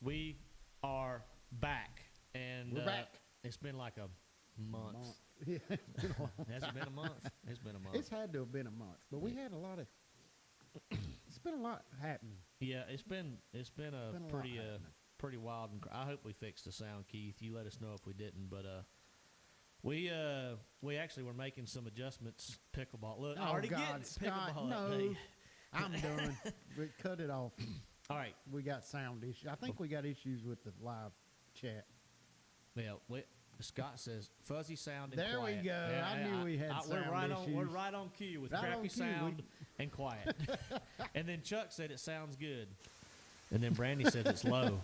We are back, and we're back. It's been like a month. Yeah, it's been a long Has it been a time. month? It's been a month. It's had to have been a month, but we had a lot of. It's been a lot happening. Yeah, it's been a lot pretty happening. pretty wild. And I hope we fixed the sound, Keith. You let us know if we didn't, but we actually were making some adjustments. Pickleball. Look, I already God, get it. Scott, Pickleball. no, Hey. I'm done. We cut it off. All right. We got sound issues. I think we got issues with the live chat. Yeah. Scott says fuzzy sound and There quiet. we go. Yeah, I knew we had sound issues. We're right on cue with Right on crappy cue. sound and quiet. And then Chuck said it sounds good. And then Brandy says it's low.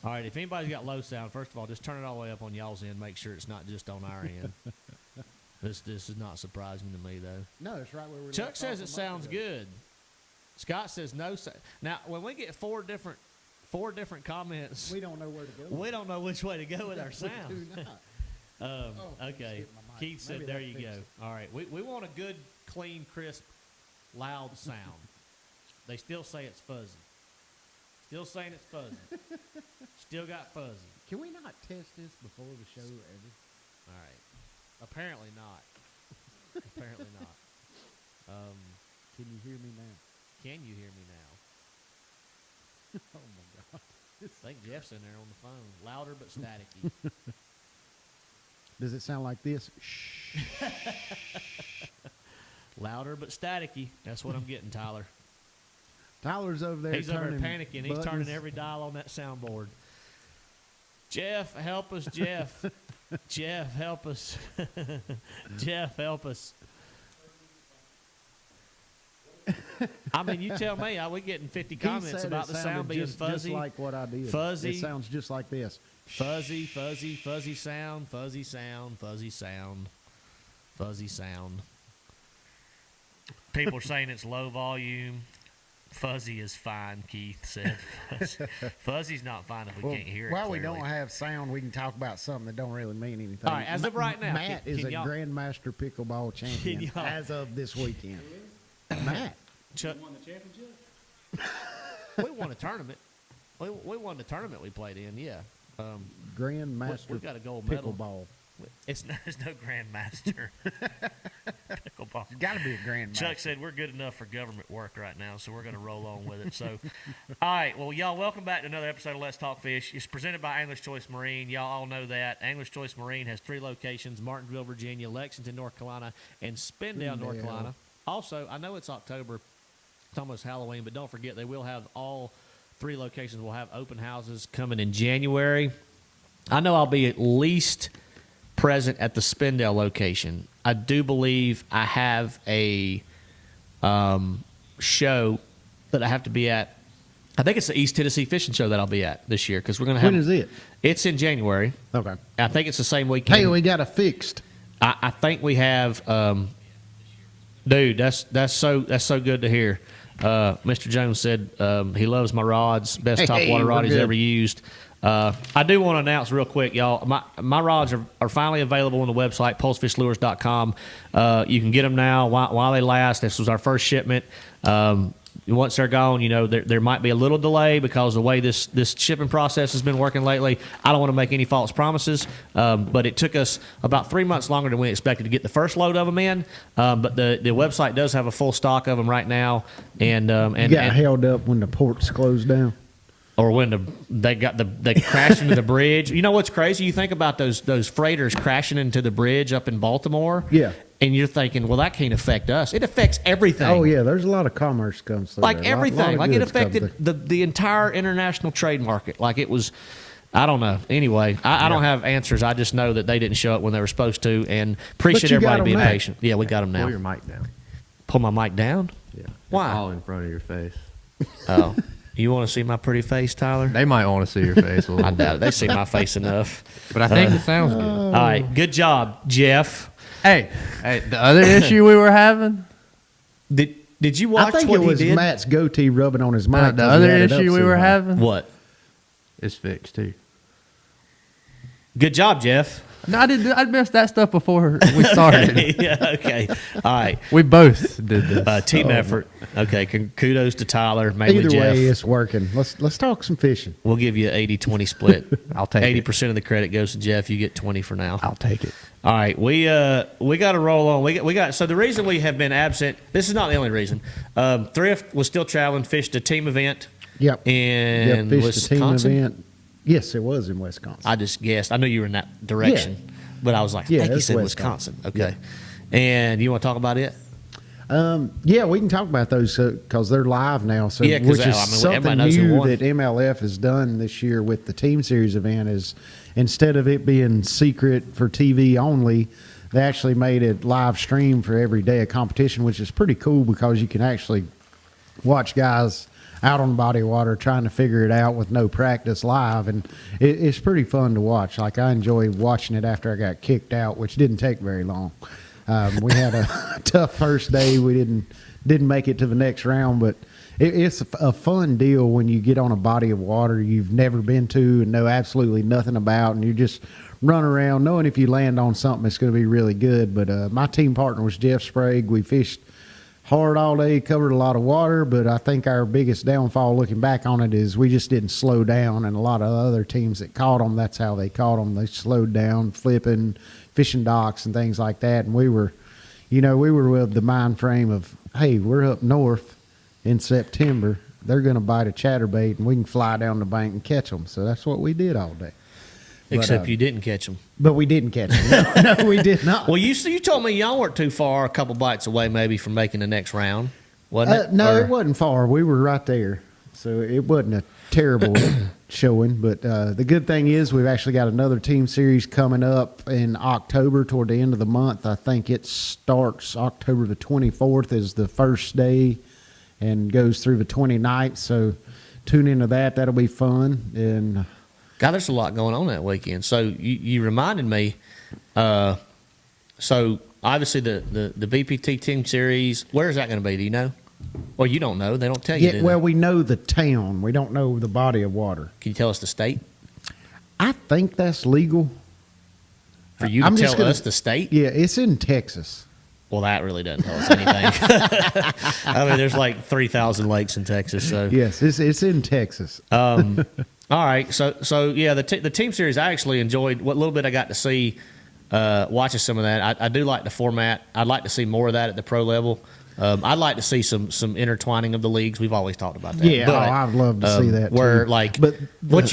All right, if anybody's got low sound, first of all, just turn it all the way up on y'all's end. Make sure it's not just on our end. This is not surprising to me, though. No, it's right where we're. Chuck says it sounds good. Scott says no. Now, when we get four different comments, We don't know where to go. we don't know which way to go with our We sound. do not. Okay, hit my mic. Keith said, Maybe there that you fixed go. it. All right, we want a good, clean, crisp, loud sound. They still say it's fuzzy. Still saying it's fuzzy. Still got fuzzy. Can we not test this before the show ever? All right. Apparently not. Apparently not. Can you hear me now? Can you hear me now? Oh my God. I think Jeff's in there on the phone. Louder but staticky. Does it sound like this? Shh. Louder but staticky. That's what I'm getting, Tyler. Tyler's over there. He's over turning there panicking. He's buttons. turning every dial on that soundboard. Jeff, help us, Jeff. Jeff, help us. Jeff, help us. I mean, you tell me. We getting 50 He comments said about it the sounded sound being just fuzzy. like what I did. Fuzzy. It sounds just like this. Fuzzy, fuzzy, fuzzy sound, fuzzy sound, fuzzy sound, fuzzy sound. People are saying it's low volume. Fuzzy is fine, Keith said. Fuzzy's not fine if we can't hear it While we clearly. don't have sound, we can talk about something that don't really mean anything. All right, as of right now, Matt can is a y'all- Grandmaster Pickleball champion y'all- as of this weekend. Matt. Chuck, won the championship? we won a tournament. We won the tournament we played in, yeah. Grandmaster We've got a gold medal. Pickleball. There's no grandmaster. Pickleball. It's got to be a Grandmaster. Chuck said we're good enough for government work right now, so we're going to roll on with it. So, all right, well, y'all, welcome back to another episode of Let's Talk Fish. It's presented by Angler's Choice Marine. Y'all all know that. Angler's Choice Marine has 3 locations: Martinsville, Virginia, Lexington, North Carolina, and Spindale, North Spindale. Carolina. Also, I know it's October. It's almost Halloween, but don't forget they will have all 3 locations will have open houses coming in January. I know I'll be at least present at the Spindale location. I do believe I have a show that I have to be at. I think it's the East Tennessee Fishing Show that I'll be at this year because we're going to have. When is it? It's in January. Okay. I think it's the same weekend. Hey, we got it fixed. I think we have. Dude, that's so good to hear. Mr. Jones said he loves my rods. Best top water we're rod he's good. ever used. I do want to announce real quick, y'all. My rods are finally available on the website, pulsefishlures.com. You can get them now while they last. This was our first shipment. Once they're gone, there might be a little delay because of the way this shipping process has been working lately. I don't want to make any false promises, but it took us about 3 months longer than we expected to get the first load of them in. But the website does have a full stock of them right now, and held up when the ports closed down. or when they crashed into the bridge. You know what's crazy? You think about those freighters crashing into the bridge up in Baltimore. Yeah. And you're thinking, well, that can't affect us. It affects everything. Oh yeah, there's a lot of commerce comes through. Like there. everything. A lot of Like it goods come affected through. the entire international trade market. Like it was, I don't know. Anyway, I don't have answers. I just know that they didn't show up when they were supposed to, and appreciate you got everybody 'em being now. patient. Yeah, we got them now. Pull your mic down. Pull my mic down? Yeah. Why? It's all in front of your face. Oh. You want to see my pretty face, Tyler? They might want to see your face a little I bit. doubt it. They see my face enough. But I think it sounds good. All right. Good job, Jeff. Hey, the other issue we were having, Did you I watch think what it was he did? Matt's goatee rubbing on his mic. the 'cause he other had it up issue we so were high. having What? is fixed too. Good job, Jeff. No, I didn't. I missed that stuff before we started. Yeah, okay. All right. We both did this. Team effort. Okay, kudos to Tyler, mainly Either Jeff. way, it's working. Let's talk some fishing. We'll give you an 80-20 split. I'll take 80% of the credit goes to Jeff. You get 20 for now. I'll take it. All right, we got to roll on. We got. So the reason we have been absent. This is not the only reason. Thrift was still traveling, fished a team event. Yep. In fished a team Wisconsin. event. Yes, it was in Wisconsin. I just guessed. I knew you were in that direction, but I was like, I Yeah, think he it's said Wisconsin. Wisconsin. Okay. And you want to talk about it? Yeah, we can talk about those because they're live now. So, Yeah, 'cause which is everybody something knows who new won. that MLF has done this year with the Team Series event. Is instead of it being secret for TV only, they actually made it live stream for every day of competition, which is pretty cool because you can actually watch guys out on the body of water trying to figure it out with no practice live, and it's pretty fun to watch. Like, I enjoy watching it after I got kicked out, which didn't take very long. We had a tough first day. We didn't make it to the next round, but it's a fun deal when you get on a body of water you've never been to and know absolutely nothing about, and you just run around knowing if you land on something it's going to be really good. But my team partner was Jeff Sprague. We fished hard all day, covered a lot of water, but I think our biggest downfall looking back on it is we just didn't slow down, and a lot of other teams that caught them, that's how they caught them. They slowed down, flipping, fishing docks and things like that, and we were with the mind frame of, hey, we're up north in September. They're going to bite a chatterbait, and we can fly down the bank and catch them. So that's what we did all day. Except you didn't catch them. But we didn't catch them. No, we did not. Well, you told me y'all weren't too far, a couple bites away maybe from making the next round, wasn't it? No, Or- it wasn't far. We were right there. So it wasn't a terrible showing. But the good thing is we've actually got another team series coming up in October toward the end of the month. I think it starts October the 24th is the first day and goes through the 29th. So tune into that. That'll be fun. And God, there's a lot going on that weekend. So you reminded me. So obviously the BPT team series. Where is that going to be? Do you know? Well, you don't know. They don't tell you. yeah, Do well, they? we know the town. We don't know the body of water. Can you tell us the state? I think that's legal. For you to I'm just tell gonna- us the state? Yeah, it's in Texas. Well, that really doesn't tell us anything. I mean, there's like 3,000 lakes in Texas. So Yes, it's in Texas. all right. So yeah, the team series I actually enjoyed. What little bit I got to see, watching some of that. I do like the format. I'd like to see more of that at the pro level. I'd like to see some intertwining of the leagues. We've always talked about that. Yeah, but, I'd love to see that, Where too. like, But what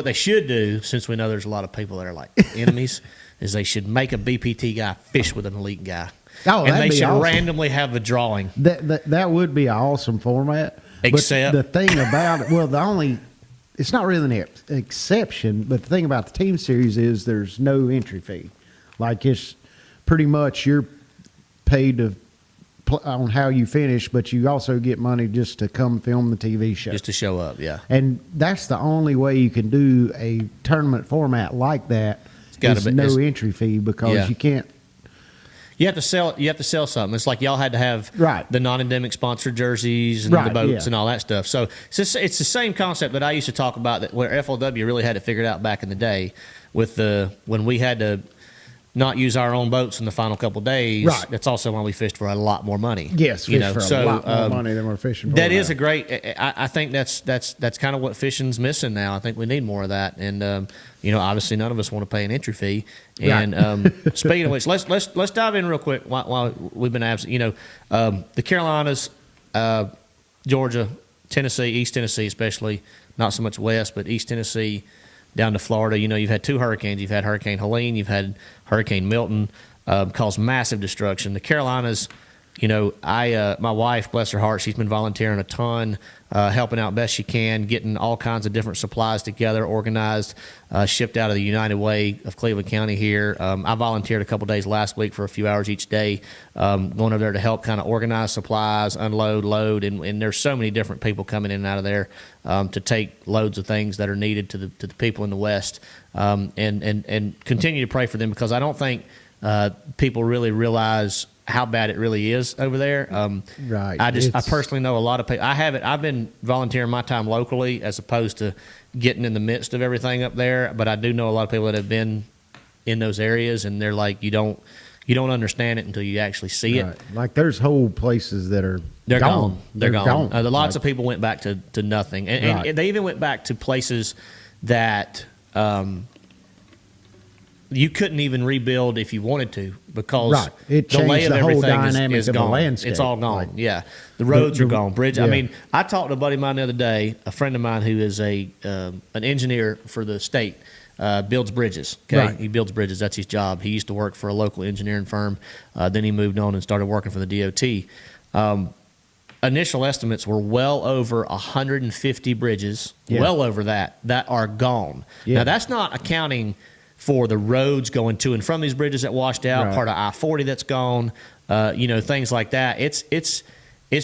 they should do, since we know there's a lot of people that are like enemies, is they should make a BPT guy fish with an elite guy. Oh, and that'd they be should awesome. randomly have a drawing. That would be an awesome format. Except- but the thing about it, it's not really an exception, but the thing about the team series is there's no entry fee. Like, it's pretty much you're paid on how you finish, but you also get money just to come film the TV show. Just to show up, yeah. And that's the only way you can do a tournament format like that. gotta Is be- no it's- entry fee because Yeah. you can't. You have to sell something. It's like y'all had to have Right. the non-endemic sponsored jerseys and the Right, boats yeah. and all that stuff. So it's the same concept that I used to talk about, that where FLW really had it figured out back in the day with when we had to not use our own boats in the final couple of days. Right. That's also why we fished for a lot more money. Yes, you fish know. for a So, lot more money than we're fishing for. That is now. a great. I think that's kind of what fishing's missing now. I think we need more of that. And obviously none of us want to pay an entry fee. And speaking of which, let's dive in real quick while we've been absent. The Carolinas, Georgia, Tennessee, East Tennessee especially, not so much West, but East Tennessee down to Florida. You've had two hurricanes. You've had Hurricane Helene. You've had Hurricane Milton, caused massive destruction. The Carolinas, my wife, bless her heart, she's been volunteering a ton, helping out best she can, getting all kinds of different supplies together, organized, shipped out of the United Way of Cleveland County here. I volunteered a couple days last week for a few hours each day, going over there to help kind of organize supplies, unload, load, and there's so many different people coming in and out of there to take loads of things that are needed to the people in the West, and continue to pray for them, because I don't think people really realize how bad it really is over there. Right. I personally know a lot of people. I've been volunteering my time locally as opposed to getting in the midst of everything up there, but I do know a lot of people that have been in those areas, and they're like, you don't understand it until you actually see it. Like there's whole places that are They're gone. They're gone. Lots Like, of people went back to nothing, and they even went back to places that you couldn't even rebuild if you wanted to, because It the lay changed of the whole everything dynamic is of the gone. landscape. It's all gone. Like, Yeah, the roads are gone. Bridge. I yeah. mean, I talked to a buddy of mine the other day, a friend of mine who is an engineer for the state. Builds bridges. Okay, Right. He builds bridges. That's his job. He used to work for a local engineering firm. Then he moved on and started working for the DOT. Initial estimates were well over 150 bridges, well over that are gone. Yeah. Now that's not accounting for the roads going to and from these bridges that washed out, Right. part of I-40 that's gone, things like that. It's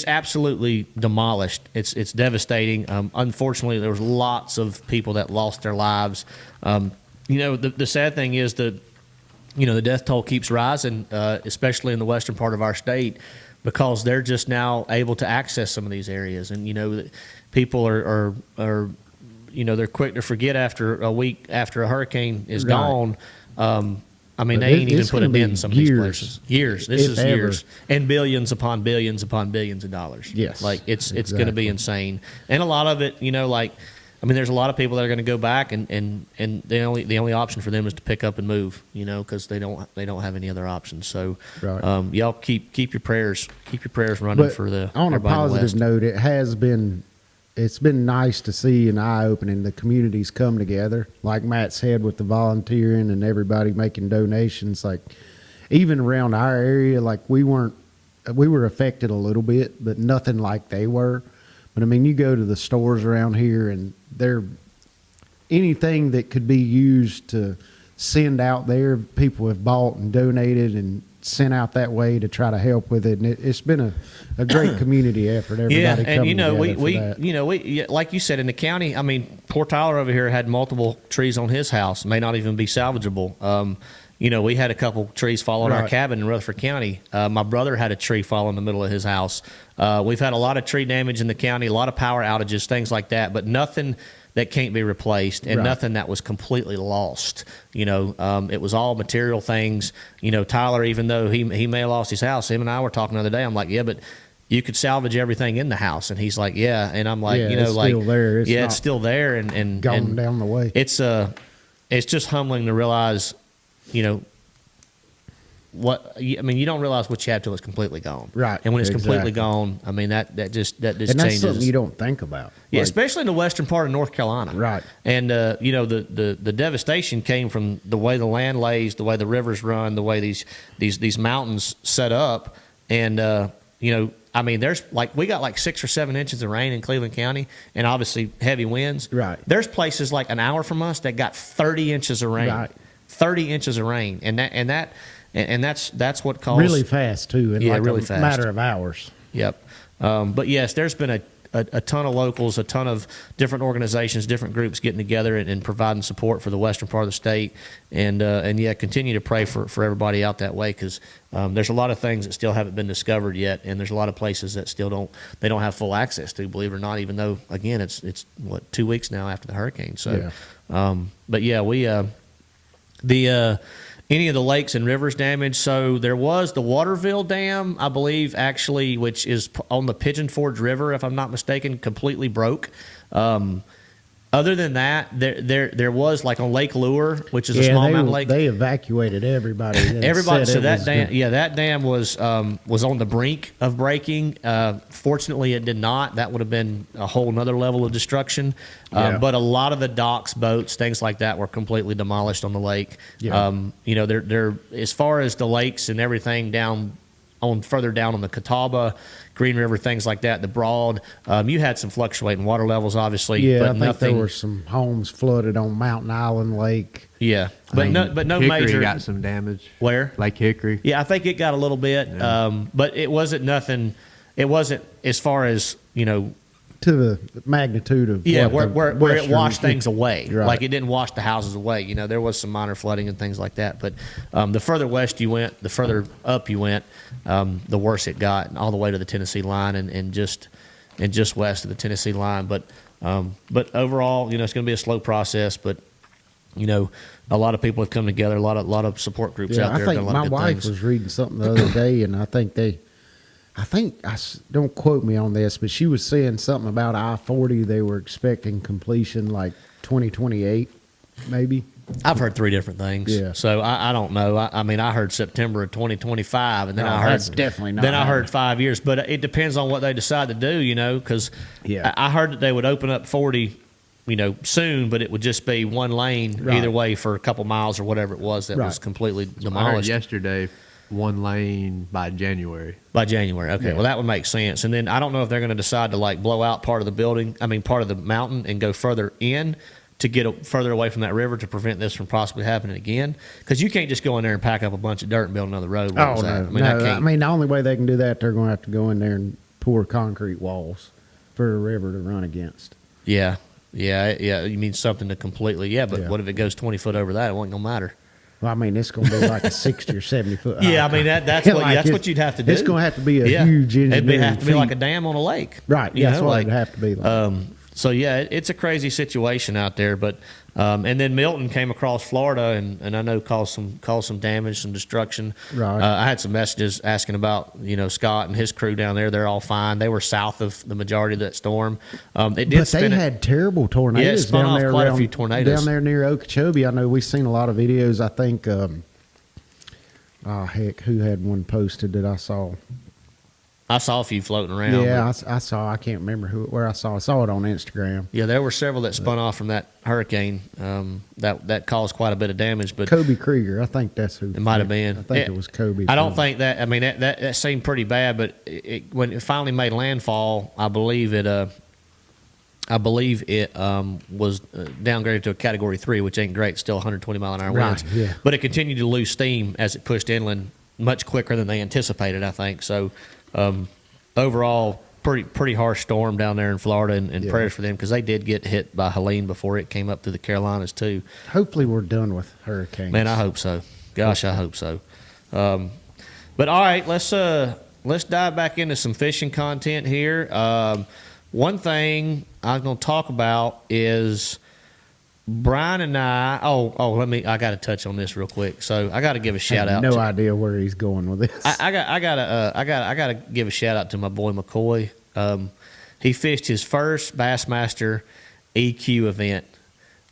absolutely demolished. It's devastating. Unfortunately, there was lots of people that lost their lives. The sad thing is the death toll keeps rising, especially in the western part of our state, because they're just now able to access some of these areas. And, people are they're quick to forget after a week after a hurricane is Right. gone. I mean, But they ain't even it's put a gonna be dent in some of these years, places. Years. This if is ever. years. And billions upon billions upon billions of dollars. Yes, Like, it's going to be exactly. insane. And a lot of it, there's a lot of people that are going to go back, and the only option for them is to pick up and move, because they don't have any other options. So, Right. y'all keep your prayers running But for the on a everybody in the positive West. note, it's been nice to see an eye opening. The communities come together, like Matt said, with the volunteering and everybody making donations. Like even around our area, like we were affected a little bit, but nothing like they were. But I mean, you go to the stores around here, and they're anything that could be used to send out there. People have bought and donated and sent out that way to try to help with it, and it's been a great community effort. Everybody Yeah, and coming together we like you said in the county. I mean, poor Tyler over here had multiple trees on his house, may not even be salvageable. We had a couple trees fall on our Right. cabin in Rutherford County. My brother had a tree fall in the middle of his house. We've had a lot of tree damage in the county, a lot of power outages, things like that, but nothing that can't be replaced, and Right. nothing that was completely lost. It was all material things. Tyler, even though he may have lost his house, him and I were talking the other day. I'm like, yeah, but you could salvage everything in the house, and he's like, yeah, and I'm like, Yeah, it's still there. It's it's not still there, and gone down the way. It's just humbling to realize, you don't realize what you have till it's completely gone. Right, And when it's completely exactly. gone, I mean, that just and that's changes. something you don't think about. Yeah, Like, especially in the western part of North Carolina. Right. And, the devastation came from the way the land lays, the way the rivers run, the way these mountains set up. And, there's we got like 6 or 7 inches of rain in Cleveland County, and obviously heavy winds. Right. There's places like an hour from us that got 30 inches of rain. Right. 30 inches of rain. And that's what caused really fast too, in like really a fast. matter of hours. Yep. But yes, there's been a ton of locals, a ton of different organizations, different groups getting together and providing support for the western part of the state. And continue to pray for everybody out that way, because there's a lot of things that still haven't been discovered yet, and there's a lot of places that still don't have full access to, believe it or not, even though, again, it's 2 weeks now after the hurricane. So, but yeah, any of the lakes and rivers damaged. So there was the Waterville Dam, I believe, actually, which is on the Pigeon Forge River, if I'm not mistaken, completely broke. Other than that, there was like on Lake Lure, which is a small mountain lake. They evacuated everybody. Everybody. said So it that was dam, gonna- that dam was on the brink of breaking. Fortunately, it did not. That would have been a whole nother level of destruction. Yeah. But a lot of the docks, boats, things like that were completely demolished on the lake. Yeah. They're as far as the lakes and everything further down on the Catawba, Green River, things like that, the Broad. You had some fluctuating water levels, obviously. Yeah, but I think nothing, there were some homes flooded on Mountain Island Lake. Yeah, but no Hickory major. got some damage. Where? Lake Hickory. Yeah, I think it got a little bit, but it wasn't nothing. It wasn't as far as To the magnitude of Yeah, what where the it western- washed things away. Right. Like it didn't wash the houses away. There was some minor flooding and things like that. But the further west you went, the further up you went, the worse it got, all the way to the Tennessee line and just west of the Tennessee line. But overall, it's going to be a slow process. But a lot of people have come together. A lot of support groups out I there. think done a lot my of good wife things. was reading something the other day, and I think don't quote me on this, but she was saying something about I-40. They were expecting completion like 2028, maybe. I've heard 3 different things. Yeah. So I don't know. I mean, I heard September of 2025, and then No, I heard that's definitely not Then I heard happening. 5 years, but it depends on what they decide to do. Because Yeah. I heard that they would open up 40, soon, but it would just be one lane Right. either way for a couple miles or whatever it was that was Right. completely I heard demolished yesterday 1 lane by January. by January. Okay, Yeah. well that would make sense. And then I don't know if they're going to decide to like blow out part of the building. I mean, part of the mountain and go further in to get further away from that river to prevent this from possibly happening again. Because you can't just go in there and pack up a bunch of dirt and build another road. What Oh, was no. that? I I can't. mean, the only way they can do that, they're going to have to go in there and pour concrete walls for a river to run against. Yeah. You mean something to completely? Yeah, but Yeah. what if it goes 20 foot over that? It wasn't gonna matter. Well, I mean, it's going to be like a 60 or 70 foot high. Yeah, I mean that's what you'd have to do. It's going to have to be a Yeah. huge engineering It'd have to be like a feat. dam on a lake. Right, You that's know, what like, it'd have to be like. So yeah, it's a crazy situation out there. But and then Milton came across Florida and I know caused some damage, some destruction. Right. I had some messages asking about Scott and his crew down there. They're all fine. They were south of the majority of that storm. It did. But spin they it. had terrible tornadoes Yeah, it spun down off there quite a around, few tornadoes. down there near Okeechobee. I know we've seen a lot of videos. I think, who had one posted that I saw? I saw a few floating around. Yeah, but- I saw. I can't remember where I saw. I saw it on Instagram. Yeah, there were several that spun off from that hurricane that caused quite a bit of damage. But Kobe Krieger, I think that's who. it might have been. I think it was Kobe. I don't Krieger. think that. I mean, that seemed pretty bad. But when it finally made landfall, I believe it was downgraded to a Category 3, which ain't great. Still 120 mile an hour winds. Right, yeah. But it continued to lose steam as it pushed inland much quicker than they anticipated, I think. So overall, pretty harsh storm down there in Florida, and Yeah. prayers for them because they did get hit by Helene before it came up through the Carolinas too. Hopefully, we're done with hurricanes. Man, I hope so. Gosh, I hope so. But all right, let's dive back into some fishing content here. One thing I'm going to talk about is Brian and I. I got to touch on this real quick. So I got to give a I shout have out. no idea where he's going with this. I gotta give a shout out to my boy McCoy. He fished his first Bassmaster EQ event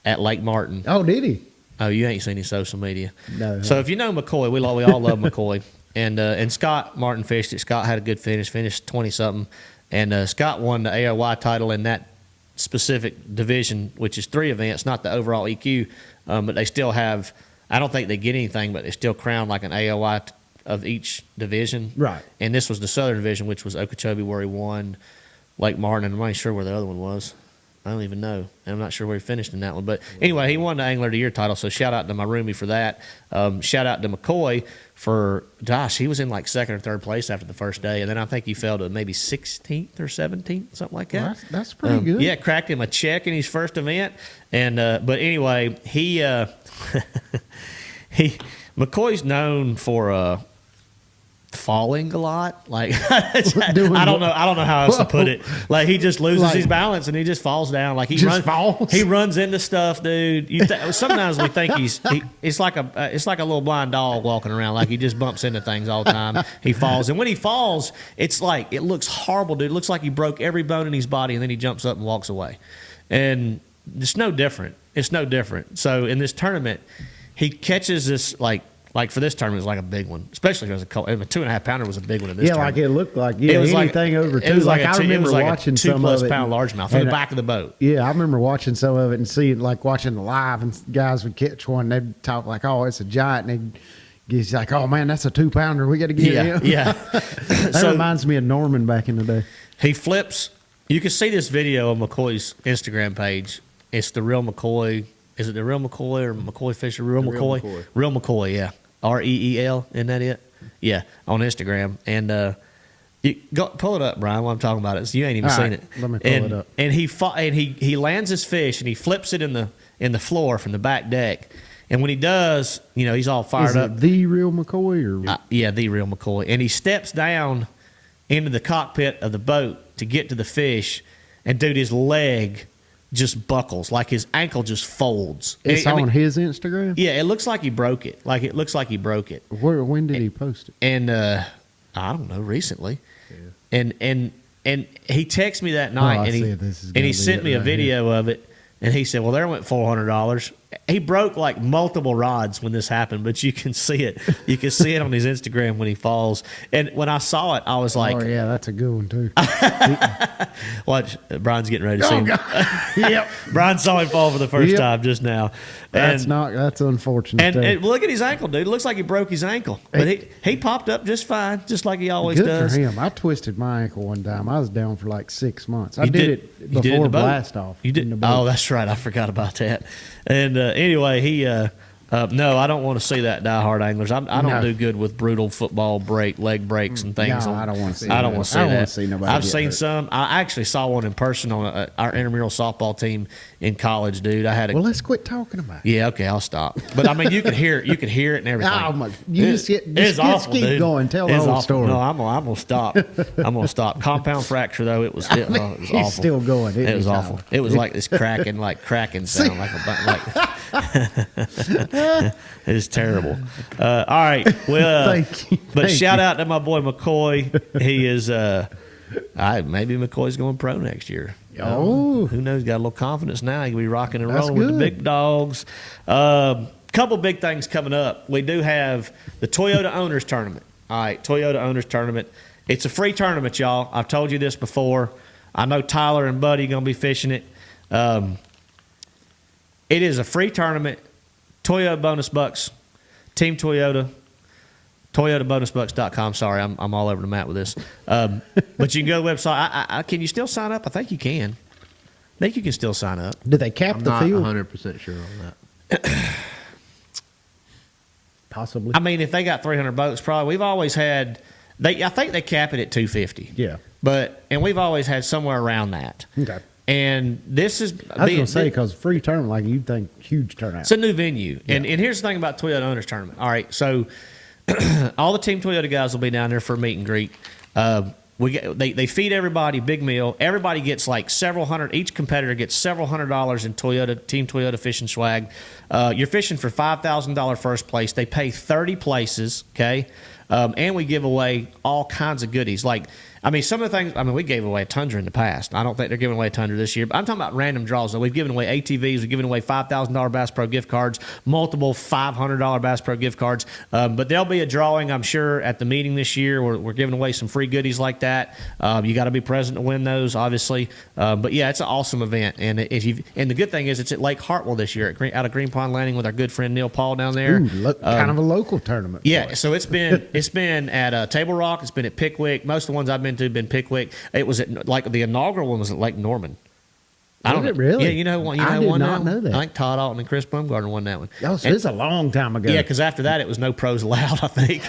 at Lake Martin. Oh, did he? Oh, you ain't seen his social media. No. So if you know McCoy, we all love McCoy. And Scott Martin fished it. Scott had a good finish, finished 20-something. And Scott won the AOY title in that specific division, which is 3 events, not the overall EQ. But they still have, I don't think they get anything, but they still crown like an AOY of each division. Right. And this was the Southern Division, which was Okeechobee, where he won, Lake Martin, and I'm not sure where the other one was. I don't even know. And I'm not sure where he finished in that one. But anyway, he won the Angler of the Year title, so shout out to my roomie for that. Shout out to McCoy for, he was in like 2nd or 3rd place after the first day, and then I think he fell to maybe 16th or 17th, something like that. Well, that's pretty good. Yeah, cracked him a check in his first event. And but anyway, he McCoy's known for falling a lot. Like I don't know how else to put it. Like he just loses his balance and he just falls down. Like he Just falls? He runs into stuff, dude. Sometimes we think it's like a little blind dog walking around. Like he just bumps into things all the time. He falls, and when he falls, it's like it looks horrible, dude. It looks like he broke every bone in his body, and then he jumps up and walks away. And it's no different. It's no different. So in this tournament, he catches this like for this tournament, it was like a big one, especially if it was a 2.5 pounder was a big one in this tournament. Like it looked like It was anything over 2. It was like I remember watching a 2+ some of it. pound largemouth from the back of the boat. Yeah, I remember watching some of it and seeing watching the live, and guys would catch one. They'd talk like, "Oh, it's a giant." And he's like, "Oh man, that's a 2 pounder. We got to get him." Yeah. That reminds me of Norman back in the day. He flips. You can see this video on McCoy's Instagram page. It's the real McCoy. Is it the real McCoy or McCoy Fisher? Real McCoy. Real McCoy. Yeah. REEL. Isn't that it? Yeah. On Instagram. And you go pull it up, Brian. While I'm talking about it, so you ain't even All seen right, it. let me pull it up. And he lands his fish and he flips it in the floor from the back deck. And when he does, he's all fired Is up. it the real McCoy or Yeah, the real McCoy. And he steps down into the cockpit of the boat to get to the fish, and dude, his leg just buckles, like his ankle just folds. It's on his Instagram? Yeah, it looks like he broke it. When did he post it? And I don't know, recently. Yeah. And he texted me that night, and he sent me a video of it, and he said, "Well, there went $400." He broke like multiple rods when this happened, but you can see it. You can see it on his Instagram when he falls. And when I saw it, I was like, "Oh yeah, that's a good one too." Watch, Brian's getting ready to see him. Yep. Brian saw him fall for the first time just now. That's unfortunate. And look at his ankle, dude. It looks like he broke his ankle, but he popped up just fine, just like he always good does. for him. I twisted my ankle one time. I was down for like 6 months. I did it before blast off. You did? Oh, that's right. I forgot about that. And anyway, he no, I don't want to see that diehard anglers. I don't do good with brutal football leg breaks and things. No, I don't want to see. I don't want to see that. I don't want to see nobody. I've seen some. I actually saw one in person on our intramural softball team in college, dude. Well, let's quit talking about it. Yeah, okay, I'll stop. But I mean, you could hear it. You could hear it and everything. Oh my! Just awful, keep dude. going. Tell the whole story. No, I'm gonna stop. I'm gonna stop. Compound fracture though. It was awful. He's still going. It was awful. It was like this cracking sound, It is terrible. All right. Well, Thank you. But shout out to my boy McCoy. He is. Maybe McCoy's going pro next year. Oh, who knows? Got a little confidence now. He can be rocking and rolling with the big dogs. Couple big things coming up. We do have the Toyota Owners Tournament. All right, Toyota Owners Tournament. It's a free tournament, y'all. I've told you this before. I know Tyler and Buddy going to be fishing it. It is a free tournament. Toyota Bonus Bucks, Team Toyota, ToyotaBonusBucks.com. Sorry, I'm all over the map with this. But you can go to the website. Can you still sign up? I think you can. I think you can still sign up. Did they cap the field? I'm not 100% sure on that. Possibly. I mean, if they got 300 boats, probably. We've always had. I think they cap it at 250. Yeah. And we've always had somewhere around that. Okay. And this is. I was going to say, because free tournament, like you'd think, huge turnout. It's a new venue. Yeah. And here's the thing about Toyota Owners Tournament. All right, so all the Team Toyota guys will be down there for a meet and greet. They feed everybody big meal. Everybody gets like several hundred. Each competitor gets several $100s in Team Toyota fishing swag. You're fishing for $5,000 first place. They pay 30 places. Okay, and we give away all kinds of goodies. Like, I mean, some of the things. I mean, we gave away a Tundra in the past. I don't think they're giving away a Tundra this year. But I'm talking about random draws. So we've given away ATVs. We've given away $5,000 Bass Pro gift cards, multiple $500 Bass Pro gift cards. But there'll be a drawing, I'm sure, at the meeting this year. We're giving away some free goodies like that. You got to be present to win those, obviously. But yeah, it's an awesome event. And the good thing is, it's at Lake Hartwell this year, out of Green Pond Landing with our good friend Neil Paul down there. Ooh, kind of a local tournament. Yeah, so it's been at Table Rock. It's been at Pickwick. Most of the ones I've been to have been Pickwick. It was at, like, the inaugural one was at Lake Norman. I don't know. Really? Yeah, you know one. I did not know that. I think Todd Alton and Chris Bumgarner won that one. Oh, so it's a long time ago. Yeah, because after that it was no pros allowed, I think.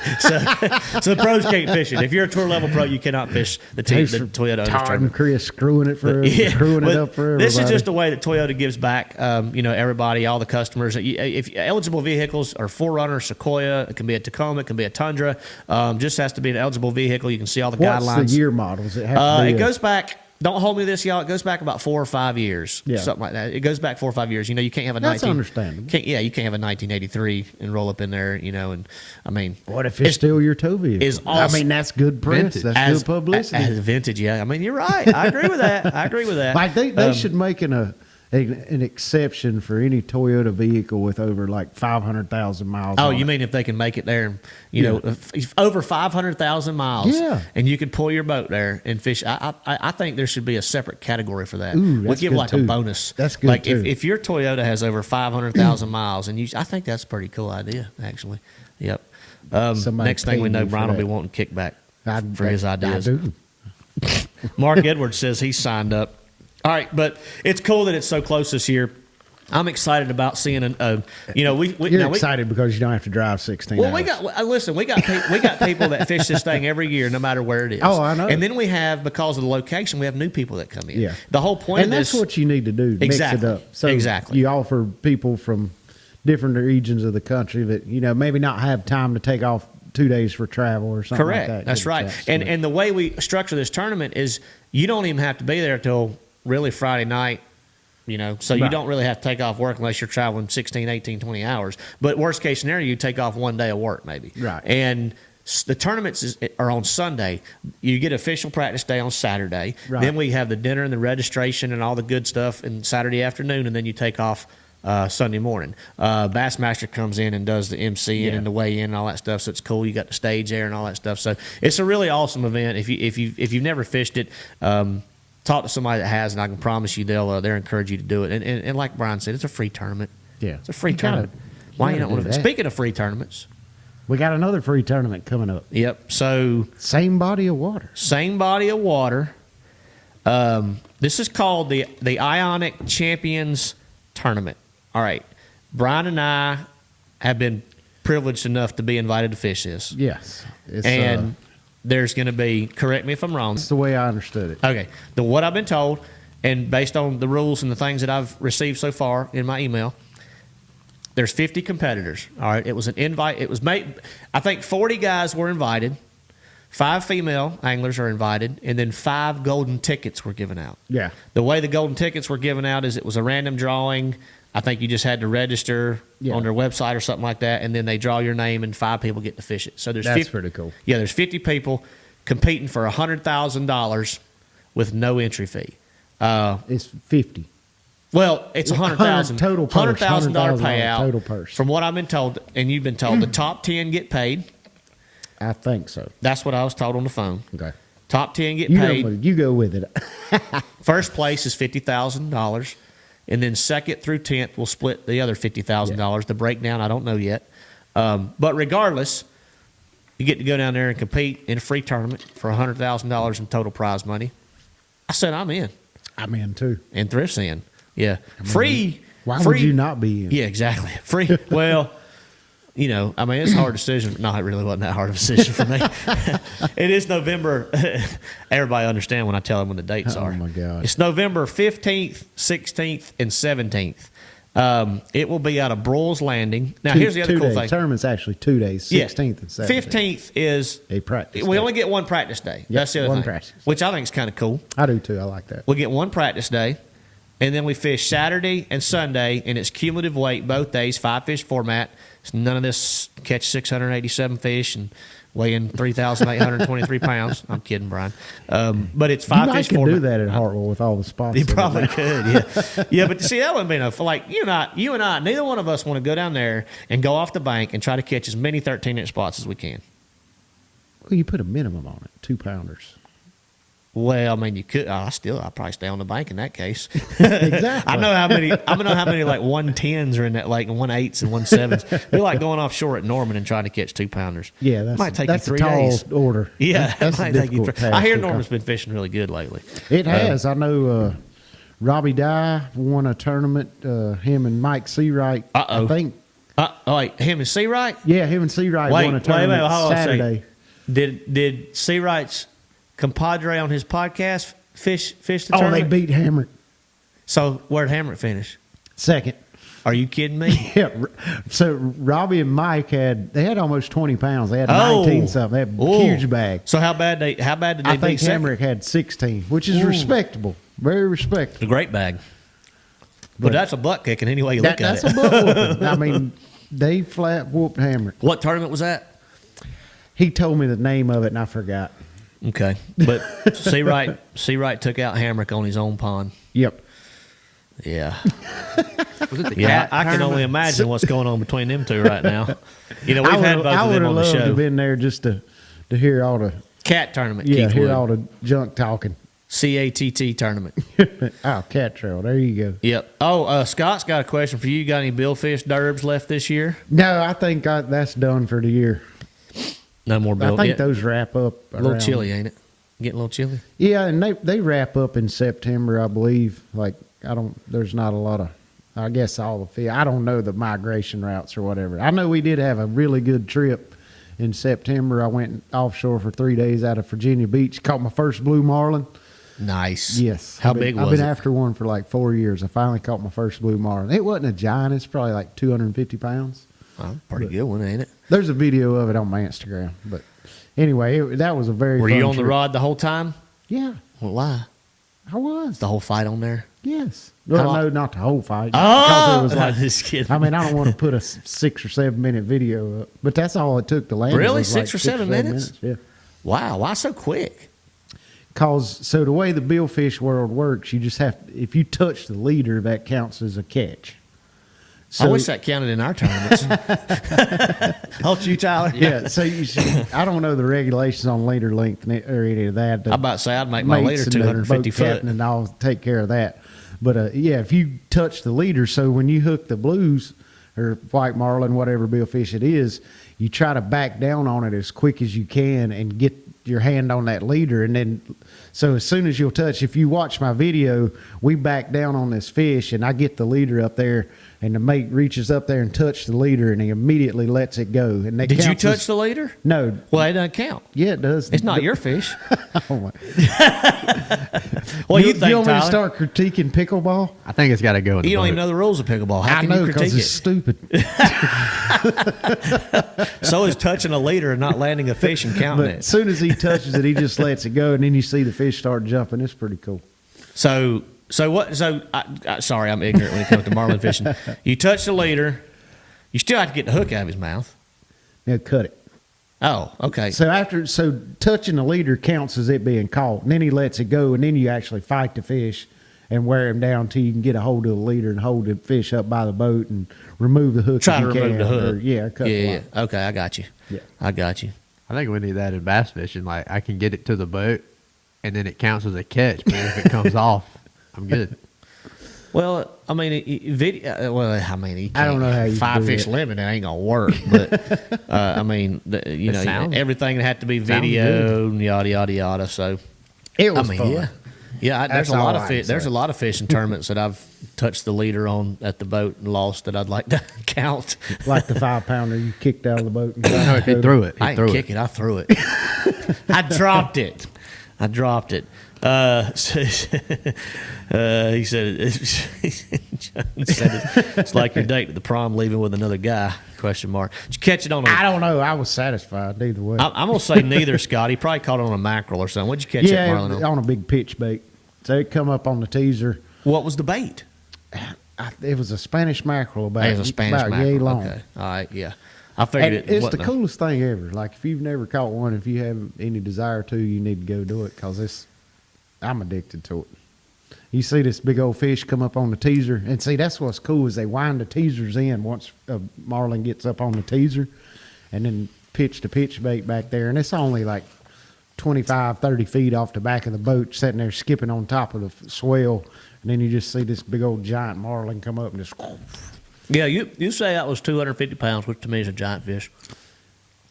So the pros can't fish it. If you're a tour level pro, you cannot fish the Toyota Owners Todd Tournament. and Chris screwing it for screwing it up for everybody. This is just a way that Toyota gives back. Everybody, all the customers. If eligible vehicles are Forerunner, Sequoia, it can be a Tacoma, it can be a Tundra. Just has to be an eligible vehicle. You can see all the guidelines. What's the year models? It goes back. Don't hold me to this, y'all. It goes back about 4 or 5 years, something like that. It goes back 4 or 5 years. You know, you can't have a That's understandable. You can't have a 1983 and roll up in there. You know, and I mean, what if it's still your tow vehicle? Is awesome. I mean, that's good press. Vintage. That's good publicity. As vintage, yeah. I mean, you're right. I agree with that. Like they should make an exception for any Toyota vehicle with over like 500,000 miles. Oh, you mean if they can make it there? You know, if over 500,000 miles. Yeah. And you could pull your boat there and fish. I think there should be a separate category for that. Ooh, we that's give good like too. a bonus. That's good like too. if your Toyota has over 500,000 miles, and I think that's a pretty cool idea, actually. Yep. Next thing we know, Brian will be wanting kickback for his ideas. I do. Mark Edwards says he's signed up. All right, but it's cool that it's so close this year. I'm excited about seeing You're excited because you don't have to drive 16 Well, hours. we got people that fish this thing every year, no matter where it is. Oh, I know. And then we have, because of the location, we have new people that come in. Yeah. The whole point and of that's this, what you need to do. Exactly. Mix it up. So Exactly. you offer people from different regions of the country that maybe not have time to take off 2 days for travel or something correct. like that. That's right. And the way we structure this tournament is you don't even have to be there till really Friday night So you Right. don't really have to take off work unless you're traveling 16, 18, 20 hours. But worst case scenario, you take off one day of work maybe. Right. And the tournaments are on Sunday. You get official practice day on Saturday. Right. Then we have the dinner and the registration and all the good stuff in Saturday afternoon, and then you take off Sunday morning. Bassmaster comes in and does the MC and the weigh in and all that stuff. So it's cool. You got the stage there and all that stuff. So it's a really awesome event. If you've never fished it, talk to somebody that has, and I can promise you they'll encourage you to do it. And like Brian said, it's a free tournament. Yeah. It's a free You gotta- tournament. you Why you gotta don't want do to? that. Speaking of free tournaments, We got another free tournament coming up. yep. So Same body of water. same body of water. This is called the Ionic Champions Tournament. All right, Brian and I have been privileged enough to be invited to fish this, Yes. It's, and there's going to be. Correct me if I'm wrong. that's the way I understood it. Okay, what I've been told, and based on the rules and the things that I've received so far in my email, there's 50 competitors. All right, it was an invite. It was made. I think 40 guys were invited. 5 female anglers are invited, and then 5 golden tickets were given out. Yeah. The way the golden tickets were given out is it was a random drawing. I think you just had to register on their website or something like that, and then they draw your name, and 5 people get to fish it. So there's That's 50, pretty cool. Yeah, there's 50 people competing for $100,000 with no entry fee. It's 50. Well, it's $100,000 total purse, $100,000 $100,000 payout. total purse. From what I've been told, and you've been told, the top 10 get paid. I think so. That's what I was told on the phone. Okay. Top 10 get You paid. go, you go with it. First place is $50,000, and then second through 10th will split the other $50,000. The breakdown, I don't know yet. But regardless, you get to go down there and compete in a free tournament for $100,000 in total prize money. I said I'm in, I'm in too. and Thrift's in. Yeah, free. Why free, would you not be in? Yeah, exactly. Free. Well, it's a hard decision. No, it really wasn't that hard of a decision for me. It is November. Everybody understand when I tell them when the dates are. Oh, my God. It's November 15th, 16th, and 17th. It will be out of Broyles Landing. Now, here's the other cool thing. Tournament's actually 2 days, 16th and 17th. 15th is A practice We day. only get one practice day. Yeah, That's the other one thing, practice. which I think is kind of cool. I do too. I like that. We get one practice day, and then we fish Saturday and Sunday, and it's cumulative weight both days, 5-fish format. It's none of this catch 687 fish and weighing 3,823 pounds. I'm kidding, Brian. But it's 5-fish You format. could do that at Hartwell with all the spots. You in it. probably could, yeah. Yeah, but see, that wouldn't be enough. Like, you and I, neither one of us want to go down there and go off the bank and try to catch as many 13-inch spots as we can. Well, you put a minimum on it, 2-pounders. Well, I mean, you could. I'd probably stay on the bank in that case. Exactly. I know how many like 110s are in that lake, and 1.8s and 1.7s. They're like going offshore at Norman and trying to catch 2-pounders. Yeah, might take that's you 3 a tall days. order. Yeah, that's it a might take you difficult 3. task I hear to Norman's been fishing really good lately. It has. I know Robbie Dye won a tournament. Him and Mike Seawright. Uh-oh. I think. Wait, him and Seawright? Yeah, him and Seawright won a tournament hold on a second. Saturday. Did Seawright's compadre on his podcast fish the Oh, tournament? they beat Hamrick So where'd Hamrick finish? second. Are you kidding me? Yeah. So Robbie and Mike had almost 20 pounds. They had 19 something. They had a huge bag. So how bad did they I beat think second? Hamrick had 16, which is respectable. Very respectable. A great bag. But that's a butt kicking any way you look That's at a it. butt whooping. I mean, they flat whooped Hamrick. What tournament was that? He told me the name of it and I forgot. Okay. But Seawright took out Hamrick on his own pond. Yep. Yeah. Was it the Yeah, cat I can only tournament? imagine what's going on between them two right now. We've I had would both of them on the loved to show. have been there just to hear all the Cat tournament. hear Keithwood. all the junk talking. CATT tournament. Oh, cat trail. There you go. Yep. Oh, Scott's got a question for you. Got any billfish derbs left this year? No, I think that's done for the year. No more bill. I think yeah. those wrap up. A little around- chilly, ain't it? Getting a little chilly. Yeah, and they wrap up in September, I believe. Like there's not a lot of. I guess all the fish. I don't know the migration routes or whatever. I know we did have a really good trip in September. I went offshore for 3 days out of Virginia Beach. Caught my first blue marlin. Nice. Yes. How I've been- big I've was been it? after one for like 4 years. I finally caught my first blue marlin. It wasn't a giant. It's probably like 250 pounds. Oh, pretty good one, ain't it? There's a video of it on my Instagram. But anyway, that was a very Were fun you on the trip. rod the whole time? Yeah. Well, why? I was. The whole fight on there? Yes. Well, How long? no, not the whole fight. Oh! Because it was like, Just kidding. I mean, I don't want to put a 6 or 7 minute video up, but that's all it took to land. Really? Was like 6 or 7 minutes? Yeah. Wow. Why so quick? So the way the billfish world works, you just have, if you touch the leader, that counts as a catch. I wish that counted in our tournaments. Don't you, Tyler? Yeah. So you should, I don't know the regulations on leader length or any of that. I'm about to say I'd make my leader mates and the 250 boat foot. captain and I'll take care of that. But yeah, if you touch the leader, so when you hook the blues or white marlin, whatever billfish it is, you try to back down on it as quick as you can and get your hand on that leader. And then, so as soon as you'll touch, if you watch my video, we back down on this fish and I get the leader up there and the mate reaches up there and touch the leader and he immediately lets it go. And that Did you counts touch as, the leader? No. Well, it doesn't count. Yeah, it does. It's not your fish. Oh my. What do you You think, want me to Tyler? start critiquing pickleball? I think it's got to go in the You don't boat. even know the rules of pickleball. How I can know you because critique it's it? stupid. So is touching a leader and not landing a fish and counting But as it. soon as he touches it, he just lets it go, and then you see the fish start jumping. It's pretty cool. So what? So sorry, I'm ignorant when it comes to marlin fishing. You touch the leader, you still have to get the hook out of his mouth. Now cut it. Oh, okay. So touching the leader counts as it being caught, and then he lets it go, and then you actually fight the fish and wear him down till you can get a hold of the leader and hold the fish up by the boat and remove the hook. Try if to you remove can, the hook. or, yeah, cut the yeah. line. Okay, I got you. Yeah. I got you. I think we need that in bass fishing. Like, I can get it to the boat, and then it counts as a catch. But if it comes off, I'm good. Well, I mean, video. Well, I mean, you I don't know how you five do fish it. limit. It ain't gonna work. But I mean, you It know, sounds- everything had to be sounds video and yada yada yada. So It was I mean, fun. yeah. There's That's a lot all of I can there's say. a lot of fishing tournaments that I've touched the leader on at the boat and lost that I'd like to count. Like the 5-pounder you kicked out of the boat. And No, he threw it. I He threw didn't it. kick it. I threw it. I dropped it. So, he said, John said it's like your date at the prom leaving with another guy, question mark. Did you catch it on a, I don't know. I was satisfied either way. I'm going to say neither, Scott. He probably caught it on a mackerel or something. What'd you catch that marlin on? on a big pitch bait. So it come up on the teaser. What was the bait? It was a Spanish mackerel about, It was a Spanish about yay mackerel. long. Okay. All right, yeah. I figured And it it's wasn't the coolest thing ever. Like, if you've never caught one, if you have any desire to, you need to go do it because I'm addicted to it. You see this big old fish come up on the teaser, and see, that's what's cool is they wind the teasers in once a marlin gets up on the teaser and then pitch the pitch bait back there. And it's only like 25, 30 feet off the back of the boat sitting there skipping on top of the swell. And then you just see this big old giant marlin come up and just... Yeah, you say that was 250 pounds, which to me is a giant fish.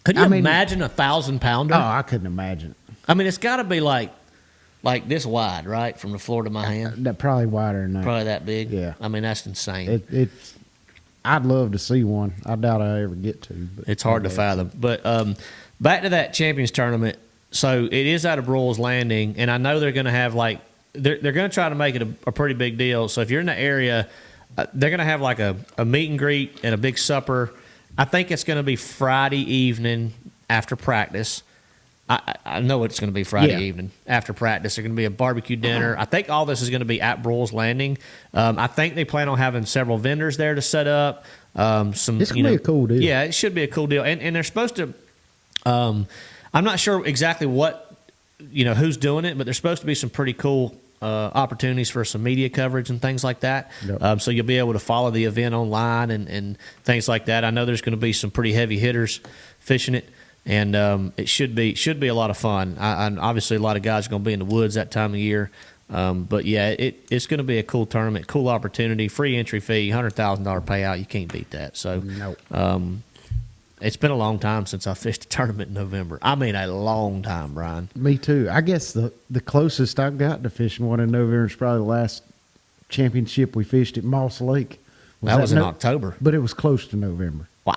Could you I mean- imagine a 1,000-pounder? Oh, I couldn't imagine it. I mean, it's got to be like this wide, right, from the floor to my hand. That probably wider than that. Probably that big. Yeah. I mean, that's insane. It's. I'd love to see one. I doubt I ever get to. But It's hard to I'd love fathom. But back to that Champions Tournament. So it is out of Broyles Landing, and I know they're going to have they're going to try to make it a pretty big deal. So if you're in the area, they're going to have like a meet and greet and a big supper. I think it's going to be Friday evening after practice. I know it's going to be Friday evening after practice. There's going to be a barbecue dinner. I think all this is going to be at Broyles Landing. I think they plan on having several vendors there to set up. Some, It's gonna be a cool deal. Yeah, it should be a cool deal. And they're supposed to. I'm not sure exactly what who's doing it, but there's supposed to be some pretty cool opportunities for some media coverage and things like that. Yep. So you'll be able to follow the event online and things like that. I know there's going to be some pretty heavy hitters fishing it. And it should be a lot of fun. And obviously, a lot of guys are going to be in the woods that time of year. But yeah, it's going to be a cool tournament, cool opportunity, free entry fee, $100,000 payout. You can't beat that. So, Nope. it's been a long time since I fished a tournament in November. I mean, a long time, Brian. Me too. I guess the closest I've got to fishing one in November is probably the last championship we fished at Moss Lake. That was in October. but it was close to November. Well,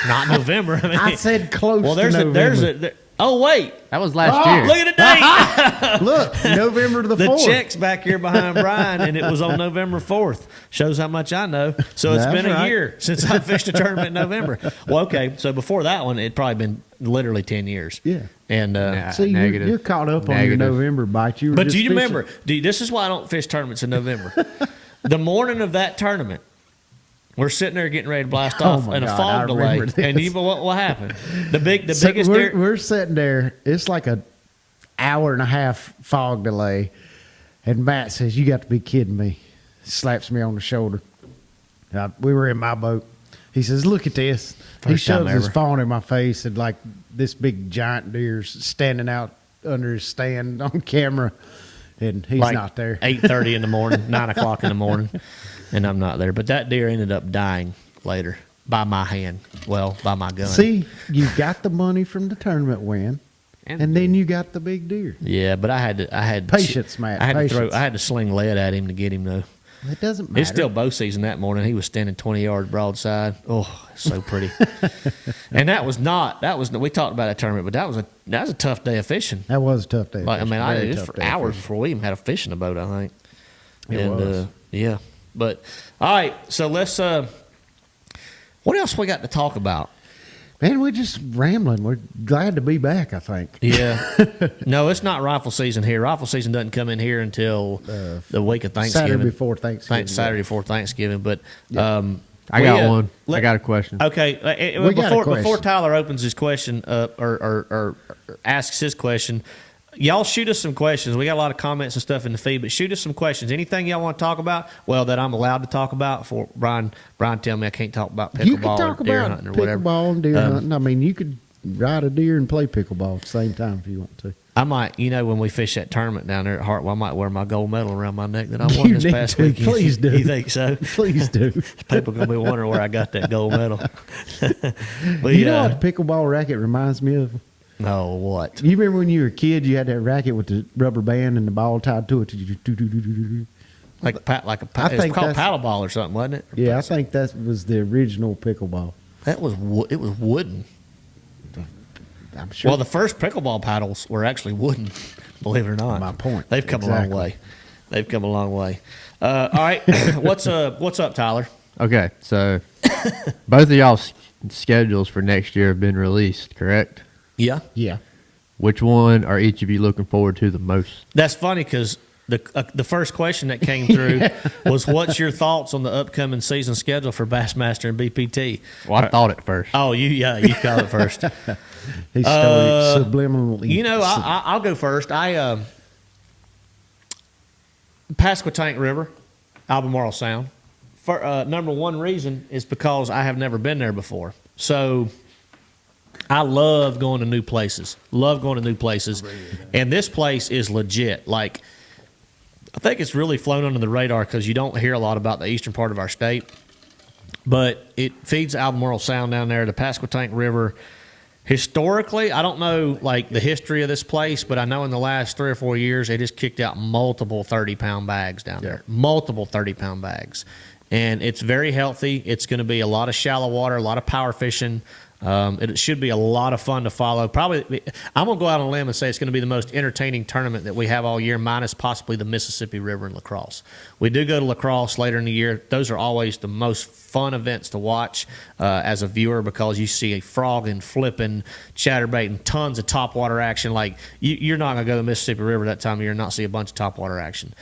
not November. I mean, I said close. well, to November. Oh, wait. That was last year. Look at the date. Look, November the The 4th. check's back here behind Brian, and it was on November 4th. Shows how much I know. So it's That's been a right. year since I fished a tournament in November. Well, okay. So before that one, it'd probably been literally 10 years. Yeah. And Nah. See, Negative. you're caught up on your Negative. November bite. You were but just do you fishing. remember? This is why I don't fish tournaments in November. The morning of that tournament, we're sitting there getting ready to blast off, my and a God, fog I delay. remember And this. you know what happened? The biggest we're, deer. we're sitting there. It's like a hour and a half fog delay, and Matt says, "You got to be kidding me!" Slaps me on the shoulder. We were in my boat. He says, "Look at this." He First time shoves his ever. phone in my face, and like this big giant deer's standing out under his stand on camera, and he's like not there. 8:30 in the morning, 9 o'clock in the morning, and I'm not there. But that deer ended up dying later by my hand. Well, by my gun. See, you got the money from the tournament win, and then you got the big deer. Yeah, but I had Patience, Matt, I had patience. I had to sling lead at him to get him though. It doesn't matter. It's still bow season that morning. He was standing 20 yards broadside. Oh, so pretty. And we talked about that tournament, but that was a tough day of fishing. That was a tough day. Like, I mean, Very it was tough for day of hours fishing. before we even had a fish in the boat, I think. It was. Yeah. But all right, so let's what else we got to talk about? Man, we're just rambling. We're glad to be back, I think. Yeah. No, it's not rifle season here. Rifle season doesn't come in here until the week of Thanksgiving. Saturday before Thanksgiving. Saturday before Thanksgiving. But I got one. I got a question. Okay, We got a before question. Tyler opens his question or asks his question, y'all shoot us some questions. We got a lot of comments and stuff in the feed, but shoot us some questions. Anything y'all want to talk about? Well, that I'm allowed to talk about. For Brian tell me I can't talk about pickleball You could talk or deer about hunting or whatever. pickleball and deer hunting. I mean, you could ride a deer and play pickleball at the same time if you want to. I might, when we fish that tournament down there at Hartwell, I might wear my gold medal around my neck that I won You this need past to. weekend. Please do. You think so? Please do. People gonna be wondering where I got that gold medal. But You know what the pickleball racket reminds me of? no, what? You remember when you were a kid, you had that racket with the rubber band and the ball tied to it? Like a I it's think called that's- paddle ball or something, wasn't it? Yeah, I think that was the original pickleball. That was it was wooden. I'm sure. Well, the first pickleball paddles were actually wooden, believe it or not. My point. They've come a long Exactly. way. They've come a long way. All right, what's up, Tyler? Okay, so both of y'all's schedules for next year have been released, correct? Yeah, Yeah. Which one are each of you looking forward to the most? that's funny because the first question that came through was, "What's your thoughts on the upcoming season schedule for Bassmaster and BPT?" Well, I thought it first. Oh, you called it first. He stole it subliminally. I'll go first. Pasquotank River, Albemarle Sound. For number one reason is because I have never been there before. So I love going to new places. And this place is legit. Like, I think it's really flown under the radar because you don't hear a lot about the eastern part of our state. But it feeds Albemarle Sound down there, the Pasquotank River. Historically, I don't know like the history of this place, but I know in the last 3 or 4 years, they just kicked out multiple 30-pound bags down there. Multiple 30-pound bags. And it's very healthy. It's going to be a lot of shallow water, a lot of power fishing. It should be a lot of fun to follow. Probably, I'm going to go out on a limb and say it's going to be the most entertaining tournament that we have all year, minus possibly the Mississippi River and La Crosse. We do go to La Crosse later in the year. Those are always the most fun events to watch as a viewer because you see a frogging, flipping, chatterbaiting, tons of topwater action. Like, you're not going to go to the Mississippi River that time of year and not see a bunch of topwater action.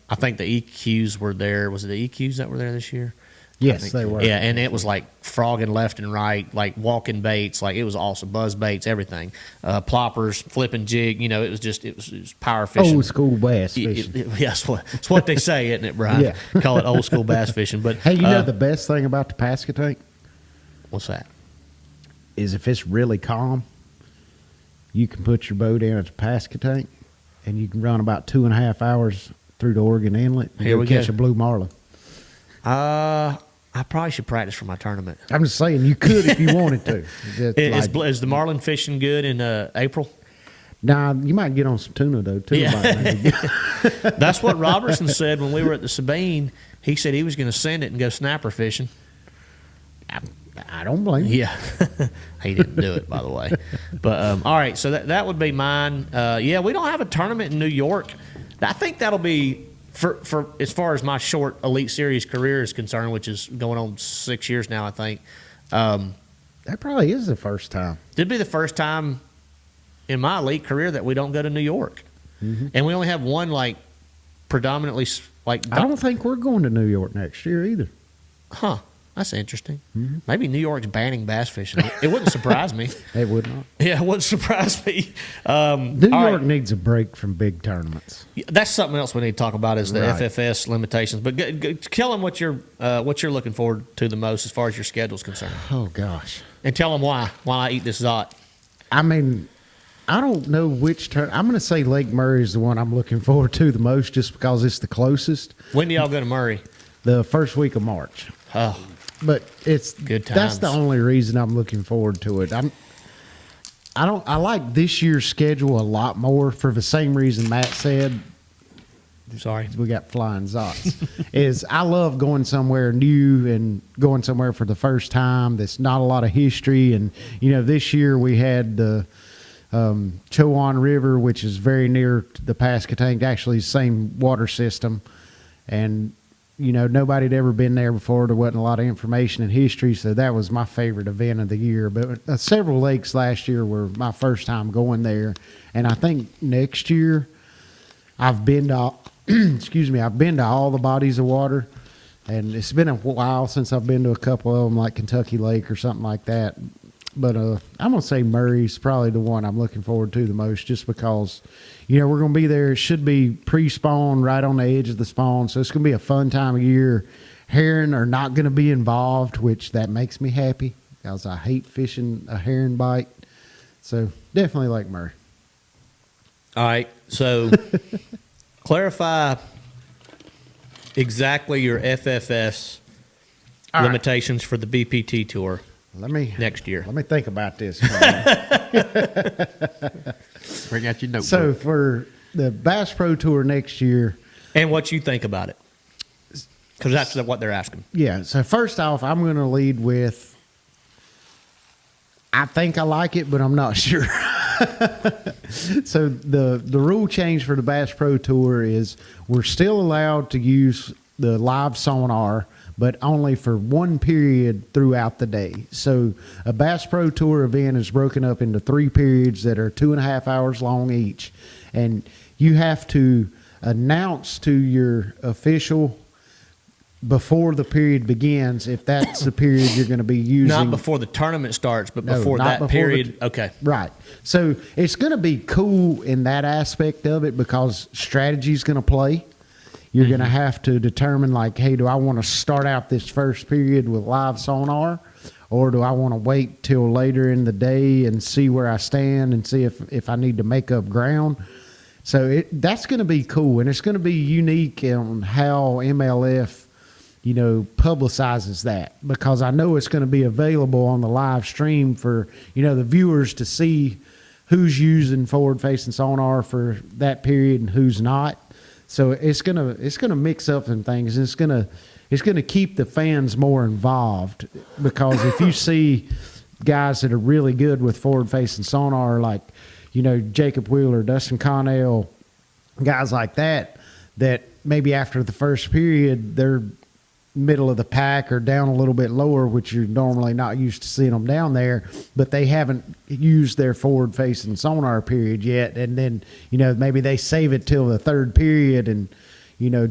I think the EQs were there. Was it the EQs that were there this year? Yes, they were. Yeah, and it was like frogging left and right, like walking baits, like it was awesome. Buzz baits, everything, ploppers, flipping jig. It was power fishing. Old school bass fishing. Yes, it's what they say, isn't it, Brian? Yeah. Call it old school bass fishing. But Hey, you know the best thing about the Pasquotank what's that? is if it's really calm, you can put your boat in at the Pasquotank, and you can run about 2.5 hours through the Oregon Inlet and Here go we catch go. a blue marlin. I probably should practice for my tournament. I'm just saying you could if you wanted to. Just like- Is the marlin fishing good in April? Nah, you might get on some tuna though too. Yeah. by now. That's what Robertson said when we were at the Sabine. He said he was going to send it and go snapper fishing. I don't blame you. Yeah, he didn't do it, by the way. But all right, so that would be mine. Yeah, we don't have a tournament in New York. I think that'll be for as far as my short Elite Series career is concerned, which is going on 6 years now. I think That probably is the first time. it'd be the first time in my elite career that we don't go to New York, and we only have one like predominantly like. I don't think we're going to New York next year either. Huh. That's interesting. Maybe New York's banning bass fishing. It wouldn't surprise me. It would not. Yeah, it wouldn't surprise me. New all York right. needs a break from big tournaments. That's something else we need to talk about is the Right. FFS limitations. But tell them what you're looking forward to the most as far as your schedule's concerned, Oh gosh. and tell them why I eat this Zot. I mean, I don't know which turn. I'm going to say Lake Murray is the one I'm looking forward to the most, just because it's the closest. When do y'all go to Murray? The first week of March. Oh, But it's Good That's the times. only reason I'm looking forward to it. I like this year's schedule a lot more for the same reason Matt said. sorry. We got flying zots. Is I love going somewhere new and going somewhere for the first time. That's not a lot of history. And this year we had the Chowan River, which is very near to the Pascatank, actually the same water system, and nobody had ever been there before. There wasn't a lot of information and history, so that was my favorite event of the year. But several lakes last year were my first time going there, and I think next year I've been to I've been to all the bodies of water, and it's been a while since I've been to a couple of them, like Kentucky Lake or something like that. But I'm gonna say Murray's probably the one I'm looking forward to the most, just because we're gonna be there. It should be pre-spawn, right on the edge of the spawn, so it's gonna be a fun time of year. Herring are not gonna be involved, which that makes me happy because I hate fishing a herring bite. So definitely Lake Murray. All right. So clarify exactly your FFS All right. limitations for the BPT tour next year. Let me think about this. Bring out your notebook. So for the Bass Pro Tour next year, And what you think about it. Because that's what they're asking. yeah. So first off, I'm going to lead with, I think I like it, but I'm not sure. So the rule change for the Bass Pro Tour is we're still allowed to use the live sonar, but only for one period throughout the day. So a Bass Pro Tour event is broken up into 3 periods that are 2.5 hours long each. And you have to announce to your official before the period begins if that's the period you're going to be using. Not before the tournament starts, but No, before not that before period. Okay. Right. So it's going to be cool in that aspect of it because strategy's going to play. You're going to have to determine, like, hey, do I want to start out this first period with live sonar, or do I want to wait till later in the day and see where I stand and see if I need to make up ground? So that's going to be cool, and it's going to be unique in how MLF, publicizes that, because I know it's going to be available on the live stream for, the viewers to see who's using forward-facing sonar for that period and who's not. So it's gonna mix up some things. It's gonna keep the fans more involved, because if you see guys that are really good with forward-facing sonar, like Jacob Wheeler, Dustin Connell, guys like that maybe after the first period they're middle of the pack or down a little bit lower, which you're normally not used to seeing them down there, but they haven't used their forward-facing sonar period yet. And then, maybe they save it till the third period and,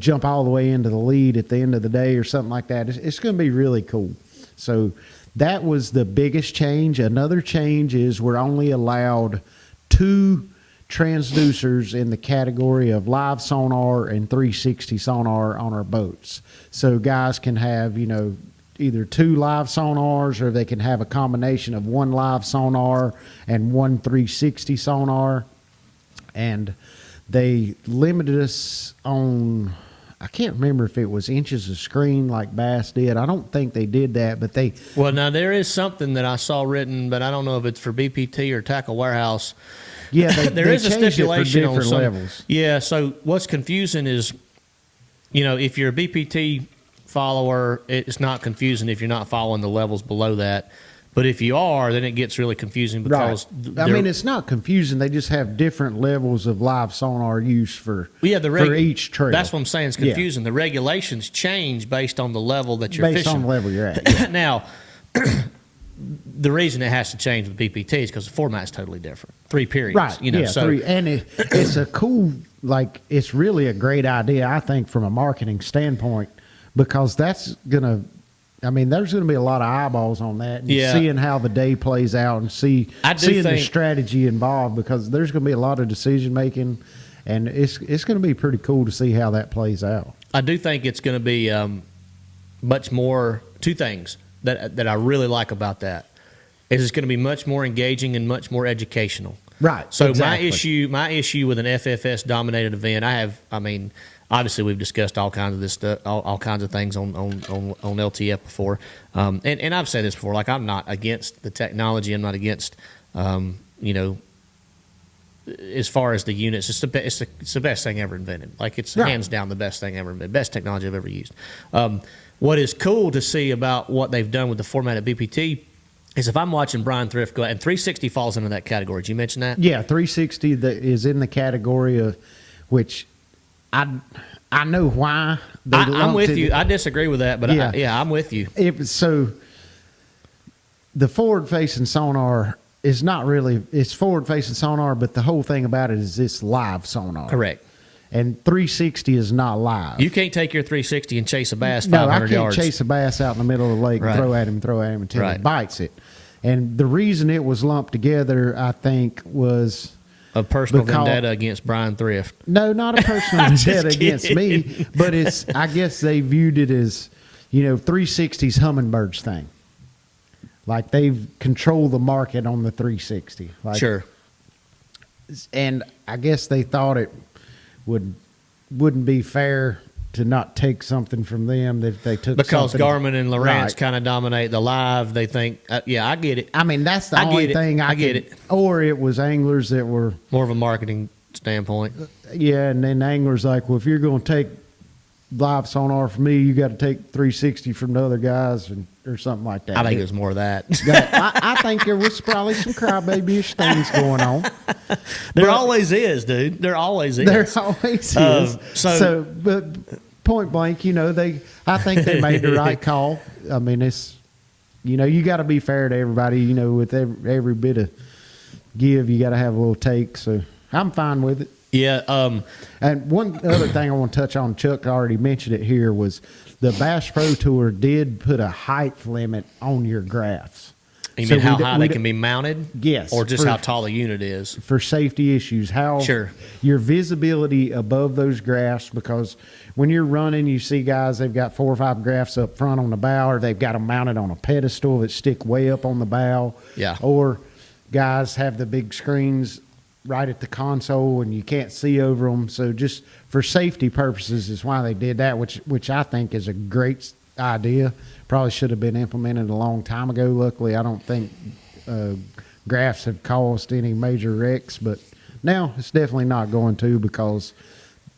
jump all the way into the lead at the end of the day or something like that. It's going to be really cool. So that was the biggest change. Another change is we're only allowed 2 transducers in the category of live sonar and 360 sonar on our boats. So guys can have, either 2 live sonars, or they can have a combination of 1 live sonar and 1 360 sonar. And they limited us on, I can't remember if it was inches of screen like Bass did. I don't think they did that, but they... Well, now there is something that I saw written, but I don't know if it's for BPT or Tackle Warehouse. Yeah, there is a stipulation on some levels. Yeah, so what's confusing is, if you're a BPT follower, it's not confusing if you're not following the levels below that. But if you are, then it gets really confusing because I mean, it's not confusing. They just have different levels of live sonar use for each trail. That's what I'm saying. It's confusing. The regulations change based on the level that you're based fishing. on the level you're at. Yeah. Now, the reason it has to change with BPT is because the format's totally different. 3 periods. Right. You know, yeah, so 3. And it's a cool, like, it's really a great idea, I think, from a marketing standpoint, because that's going to, I mean, there's going to be a lot of eyeballs on that, and seeing how the day plays out and seeing the strategy involved, because there's going to be a lot of decision making, and it's going to be pretty cool to see how that plays out. I do think it's going to be much more. 2 things that I really like about that is it's going to be much more engaging and much more educational. Right. So exactly. my issue with an FFS dominated event, obviously we've discussed all kinds of this stuff, all kinds of things on LTF before, and I've said this before. Like, I'm not against the technology. I'm not against, as far as the units. It's the best thing ever invented. Like, it's hands down the best thing ever invented, best technology I've ever used. What is cool to see about what they've done with the format at BPT is if I'm watching Bryan Thrift go, and 360 falls into that category. Did you mention that? Yeah, 360 is in the category of which I know why. I'm with you. I disagree with that, but I'm with you. So the forward-facing sonar is not really, it's forward-facing sonar, but the whole thing about it is it's live sonar. Correct. And 360 is not live. You can't take your 360 and chase a bass 500 yards. No, I can't chase a bass out in the middle of the lake and throw at him until he bites it. And the reason it was lumped together, I think, was a personal vendetta against Bryan Thrift. No, not a personal vendetta against me, but I guess they viewed it as, 360's Humminbird's thing. Like, they've controlled the market on the 360. Like, sure. And I guess they thought it wouldn't be fair to not take something from them if they took because something. Garmin and Lowrance kind of dominate the live. They think, I get it. I mean, that's the only thing I get it. Or it was anglers that were more of a marketing standpoint. Yeah, and then anglers like, well, if you're going to take live sonar from me, you got to take 360 from the other guys or something like that. I think it was more of that. I think there was probably some crybaby-ish things going on. There always is, dude. There always is. There always is. But point blank, I think they made the right call. I mean, it's, you got to be fair to everybody. With every bit of give, you got to have a little take. So I'm fine with it. Yeah. And one other thing I want to touch on, Chuck already mentioned it here, was the Bass Pro Tour did put a height limit on your graphs. You mean how high they can be mounted? Yes. Or just how tall the unit is? For safety issues. Your visibility above those graphs, because when you're running, you see guys, they've got 4 or 5 graphs up front on the bow, or they've got them mounted on a pedestal that stick way up on the bow. Yeah. Or guys have the big screens right at the console and you can't see over them. So just for safety purposes is why they did that, which I think is a great idea. Probably should have been implemented a long time ago. Luckily, I don't think graphs have caused any major wrecks, but now it's definitely not going to, because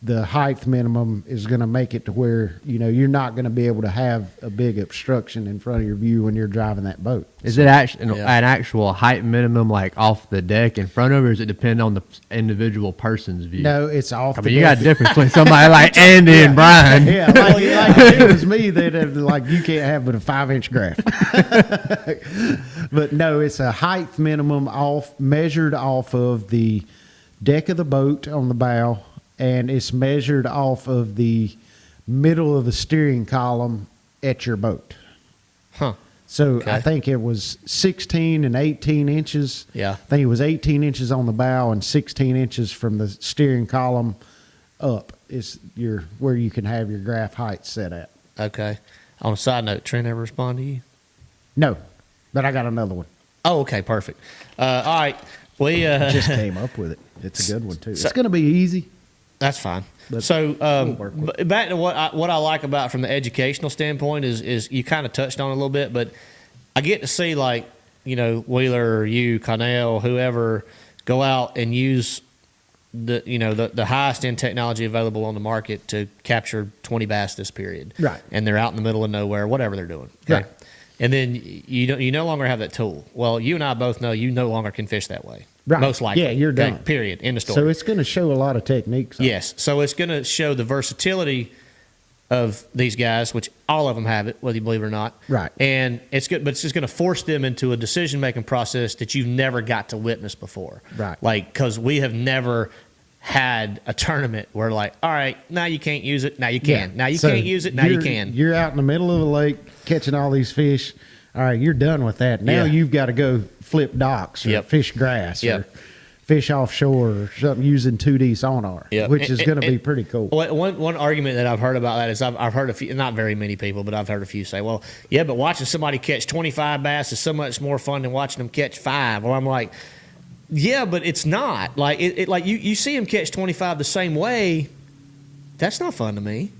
the height minimum is going to make it to where, you're not going to be able to have a big obstruction in front of your view when you're driving that boat. Is it actually an actual height minimum, like off the deck in front of, or does it depend on the individual person's view? No, it's off the deck. You got a difference between somebody like Andy and Brian. Yeah, like if it was me, they'd have you can't have but a 5-inch graph. But no, it's a height minimum measured off of the deck of the boat on the bow, and it's measured off of the middle of the steering column at your boat. Huh. So okay. I think it was 16 and 18 inches. Yeah. I think it was 18 inches on the bow and 16 inches from the steering column up is where you can have your graph height set at. Okay. On a side note, Trent ever respond to you? No, but I got another one. Oh, okay, perfect. All right. We just came up with it. It's a good one, too. It's going to be easy. That's fine. But so we'll back to what I like about from the educational standpoint is you kind of touched on it a little bit, but I get to see Wheeler or you, Connell, whoever, go out and use the highest end technology available on the market to capture 20 bass this period. Right. And they're out in the middle of nowhere, whatever they're doing. Okay? Right. And then you no longer have that tool. Well, you and I both know you no longer can fish that way. Right. Most likely. Yeah, you're Okay? done. Period. End of story. So it's going to show a lot of techniques. Yes. So it's going to show the versatility of these guys, which all of them have it, whether you believe it or not. Right. And it's good, but it's just going to force them into a decision-making process that you've never got to witness before. Right. Like, because we have never had a tournament where, like, all right, now you can't use it, now you can. Yeah. Now you So can't use it, now you you're- can. You're out in the middle of the lake catching all these fish. All right, you're done with that. Now Yeah. you've got to go flip docks or Yep. fish grass Yep. or fish offshore or something using 2D sonar, Yep. which is And- going to be and- pretty cool. One argument that I've heard about that is I've heard a few, not very many people, but I've heard a few say, well, yeah, but watching somebody catch 25 bass is so much more fun than watching them catch 5. Well, I'm like, yeah, but it's not. Like, like you see them catch 25 the same way. That's not fun to me.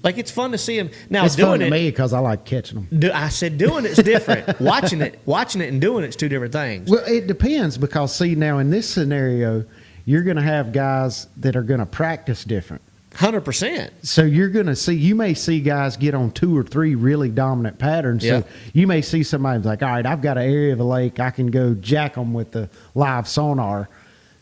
Like, it's fun to see them. Now, It's doing fun to it, me because I like catching them. I said doing it's different. watching it and doing it's two different things. Well, it depends because, see, now in this scenario, you're going to have guys that are going to practice different. 100%. So you're going to see, you may see guys get on 2 or 3 really dominant patterns. Yeah. So you may see somebody like, all right, I've got an area of a lake. I can go jack them with the live sonar.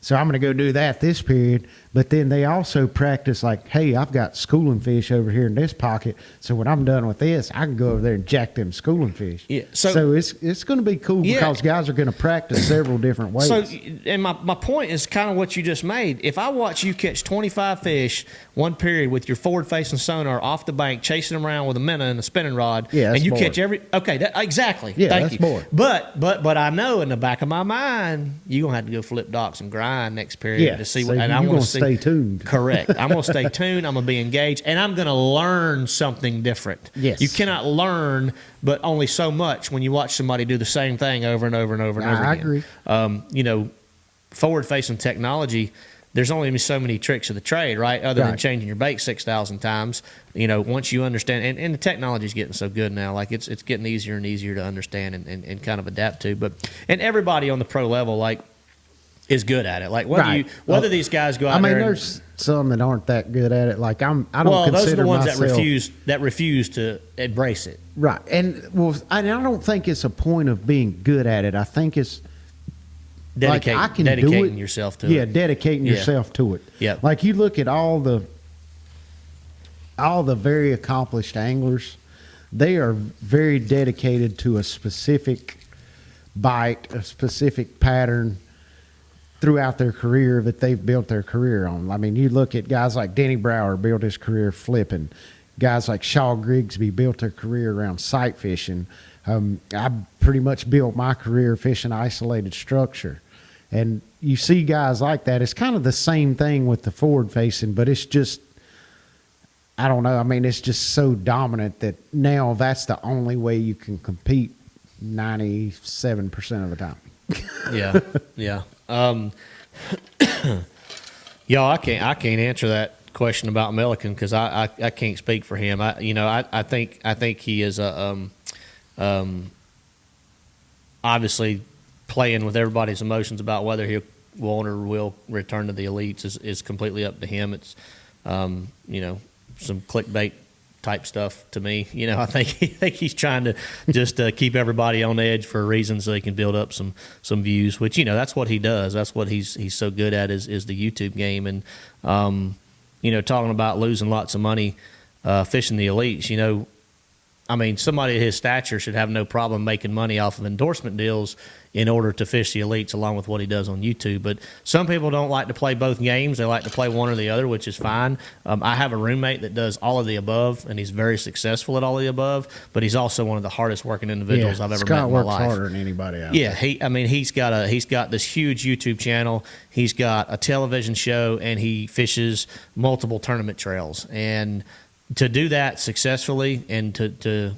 So I'm going to go do that this period. But then they also practice like, hey, I've got schooling fish over here in this pocket. So when I'm done with this, I can go over there and jack them schooling fish. Yeah, So, so- it's going to be cool Yeah. because guys are going to practice several different ways. So, and my point is kind of what you just made. If I watch you catch 25 fish one period with your forward-facing sonar off the bank, chasing them around with a minnow and a spinning rod, Yeah, that's and you boring. catch exactly. Yeah, Thank that's you. boring. But I know in the back of my mind, you're gonna have to go flip docks and grind next period Yeah, to see so what. And you're I'm gonna see, stay tuned. Correct. I'm gonna stay tuned. I'm gonna be engaged, and I'm gonna learn something different. Yes. You cannot learn, but only so much when you watch somebody do the same thing over and over and over and over I again. agree. Forward-facing technology, there's only so many tricks of the trade, right? Other than Right. changing your bait 6,000 times. Once you understand, and the technology's getting so good now, like it's getting easier and easier to understand and kind of adapt to. And everybody on the pro level, like, is good at it. Like Right. whether these guys go out I mean, there. there's some that aren't that good at it. Like I don't Well, consider those are the ones myself, that refuse to embrace it. right. And I don't think it's a point of being good at it. I think it's like I can do Dedicating it. yourself to Yeah, it. dedicating Yeah. yourself to it. Yep. Like you look at all the very accomplished anglers, they are very dedicated to a specific bite, a specific pattern throughout their career that they've built their career on. I mean, you look at guys like Denny Brower built his career flipping. Guys like Shaw Grigsby built their career around sight fishing. I pretty much built my career fishing isolated structure. And you see guys like that. It's kind of the same thing with the forward facing, but it's just, I don't know. I mean, it's just so dominant that now that's the only way you can compete 97% of the time. Yeah, yeah. Y'all, I can't answer that question about Milliken because I can't speak for him. I think he is obviously playing with everybody's emotions about whether he won't or will return to the elites is completely up to him. It's some clickbait type stuff to me. I think he's trying to just keep everybody on edge for a reason so he can build up some views, which that's what he does. That's what he's so good at is the YouTube game. And talking about losing lots of money fishing the elites, I mean, somebody of his stature should have no problem making money off of endorsement deals in order to fish the elites along with what he does on YouTube. But some people don't like to play both games. They like to play one or the other, which is fine. I have a roommate that does all of the above, and he's very successful at all of the above, but he's also one of the hardest working individuals I've ever Scott met in my works life. harder than anybody else. Yeah, he's got this huge YouTube channel. He's got a television show, and he fishes multiple tournament trails. And to do that successfully, and to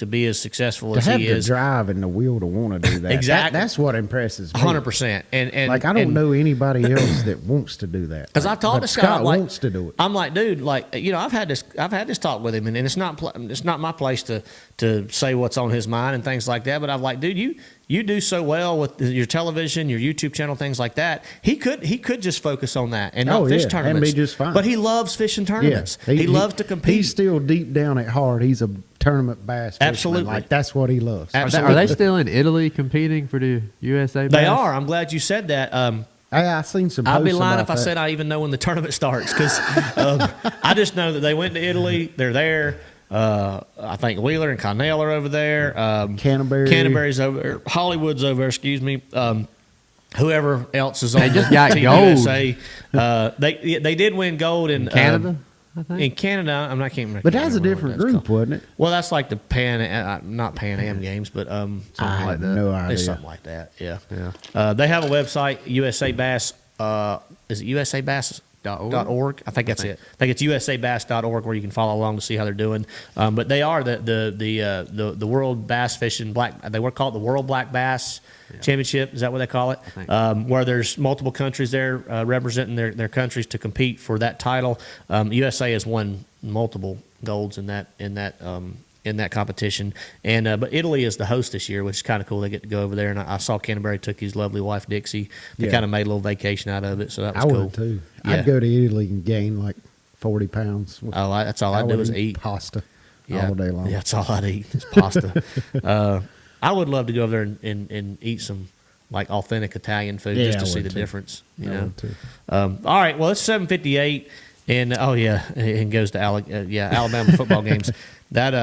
be as successful To as have he the is, drive and the will to want to do that. Exactly. That's what impresses me. 100%. And Like I don't know anybody else that wants to do that. because Like, I talked but to Scott, like, wants to do it. I'm like, dude, like I've had this talk with him, and it's not my place to say what's on his mind and things like that. But I'm like, dude, you do so well with your television, your YouTube channel, things like that. He could just focus on that and not fish tournaments. And be just fine. But he loves fishing tournaments. Yeah, he loves to compete. He's still deep down at heart. He's a tournament bass fisherman. Absolutely. Like that's what he loves. Absolutely. Are they still in Italy competing for the USA? They bass? are. I'm glad you said that. I seen some. I'd be posts lying about if I that. said I even know when the tournament starts because I just know that they went to Italy. They're there. I think Wheeler and Connell are over there. Canterbury's over there. Hollywood's over there, excuse me. Whoever else is on They just the got Team gold. USA. They did win gold in Canada. I think. In Canada, I'm not can't remember. But that's a different group, wasn't it? Well, that's like the not Pan Am games, but something I like have that. no idea. It's something like that. Yeah. Yeah. They have a website, USA Bass. Is it usabass.org? I think that's it. I think it's usabass.org where you can follow along to see how they're doing. But they are the World Bass Fishing They were called the World Black Bass Championship. Is that what they call it? Where there's multiple countries there representing their countries to compete for that title. USA has won multiple golds in that competition, and but Italy is the host this year, which is kind of cool. They get to go over there, and I saw Canterbury took his lovely wife Dixie. They kind of made a little vacation out of it, so that was I cool. would too. Yeah. I'd go to Italy and gain like 40 pounds. That's all I do is eat pasta all day long. Yeah, that's all I'd eat is pasta. I would love to go over there and eat some like authentic Italian food just I to see would the too. difference. You I know. would too. All right, well it's 7:58, and and goes to Alabama football games. That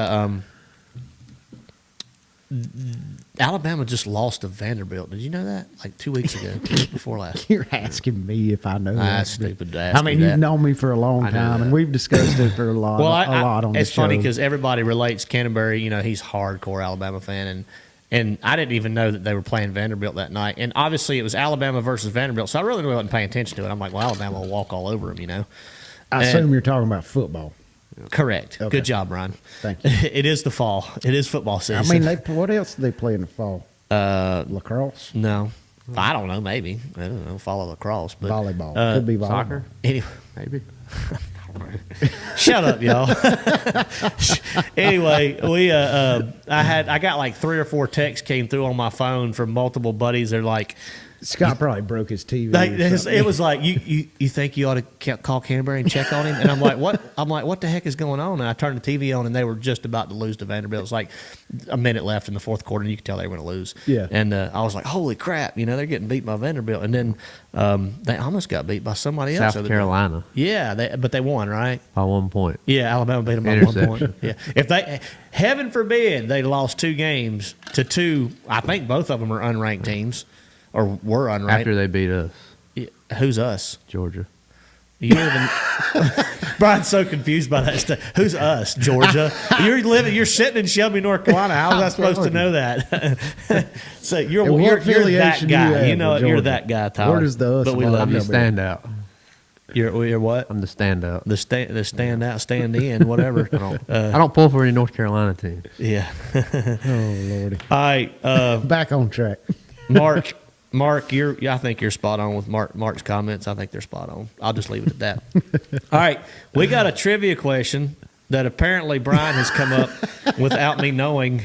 Alabama just lost to Vanderbilt. Did you know that? Like 2 weeks ago, before last. You're asking me if I know that. That's stupid to ask I mean, me you've that. known me for a long I know time, that. and we've discussed it for a lot. Well, a lot on it's the show. funny because everybody relates Canterbury. You know, he's hardcore Alabama fan, and I didn't even know that they were playing Vanderbilt that night. And obviously, it was Alabama versus Vanderbilt, so I really wasn't paying attention to it. I'm like, well, Alabama will walk all over them, you know. I assume you're talking about football. Correct. Okay. Good job, Ryan. Thank you. It is the fall. It is football I season. mean, what else do they play in the fall? Lacrosse, No, I don't know. Maybe I don't know. Follow lacrosse, but volleyball. Could be volleyball. Soccer, anyway. maybe. Shut up, y'all. Anyway, I got like 3 or 4 texts came through on my phone from multiple buddies. They're like, Scott probably broke his TV. it was like you think you ought to call Canterbury and check on him, and I'm like, what? What the heck is going on? And I turned the TV on, and they were just about to lose to Vanderbilt. It was like a minute left in the fourth quarter, and you could tell they were going to lose. Yeah. And I was like, holy crap! You know, they're getting beat by Vanderbilt, and then they almost got beat by somebody else. South Carolina Yeah, but they won, right? by 1 point. Yeah, Alabama beat them by 1 point. Yeah, if they, heaven forbid, they lost 2 games to 2. I think both of them are unranked teams, or were unranked. After they beat us, Yeah, who's us? Georgia. You live in, Brian's so confused by that stuff. Who's us, Georgia? You're sitting in Shelby, North Carolina. How was I supposed to know that? So you're And what that affiliation do you guy. have You know with you're Georgia? that guy, Tyler. Where does the us But we lie? love I'm the you. standout. You're what? I'm the standout. The stand out, stand in, whatever. I don't pull for any North Carolina team. Yeah. Oh Lordy. All right. Back on track. Mark, I think you're spot on with Mark's comments. I think they're spot on. I'll just leave it at that. All right, we got a trivia question that apparently Brian has come up without me knowing,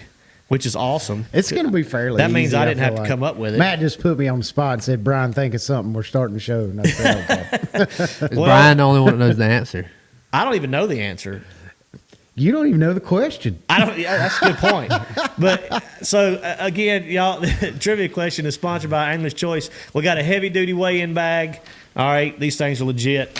which is awesome. It's going to be fairly. That means easy, I didn't feel have to like. come up with it. Matt just put me on the spot and said, "Brian, think of something. We're starting the show." And I said, "Okay." Is Well- Brian the only one that knows the answer? I don't even know the answer. You don't even know the question. I don't. Yeah, that's a good point. But so again, y'all, the trivia question is sponsored by Angler's Choice. We got a heavy duty weigh-in bag. All right, these things are legit.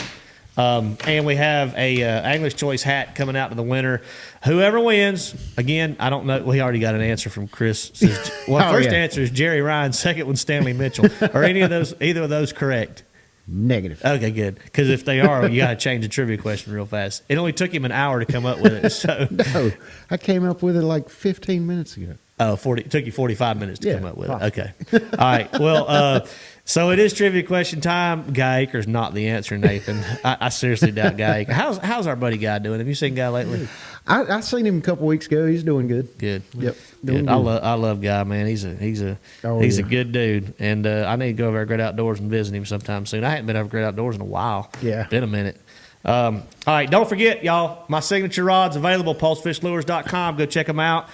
And we have a Angler's Choice hat coming out to the winner. Whoever wins, again, I don't know. We already got an answer from Chris. Says, well, first answer is Jerry Ryan. Second one, Stanley Mitchell. Are either of those correct? Negative. Okay, good. Because if they are, you got to change the trivia question real fast. It only took him an hour to come up with it. So, No, I came up with it like 15 minutes ago. it took you 45 minutes to Yeah, come up with it. possibly. Okay. All right. Well, so it is trivia question time. Guy Akers not the answer, Nathan. I seriously doubt Guy Akers. How's our buddy Guy doing? Have you seen Guy lately? I seen him a couple weeks ago. He's doing good. Good. Yep. Good. Doing I good. love Guy, man. He's a Oh, he's a yeah. good dude, and I need to go over to Great Outdoors and visit him sometime soon. I hadn't been over to Great Outdoors in a while. Yeah. Been a minute. All right, don't forget, y'all, my signature rods available, pulsefishlures.com. Go check them out.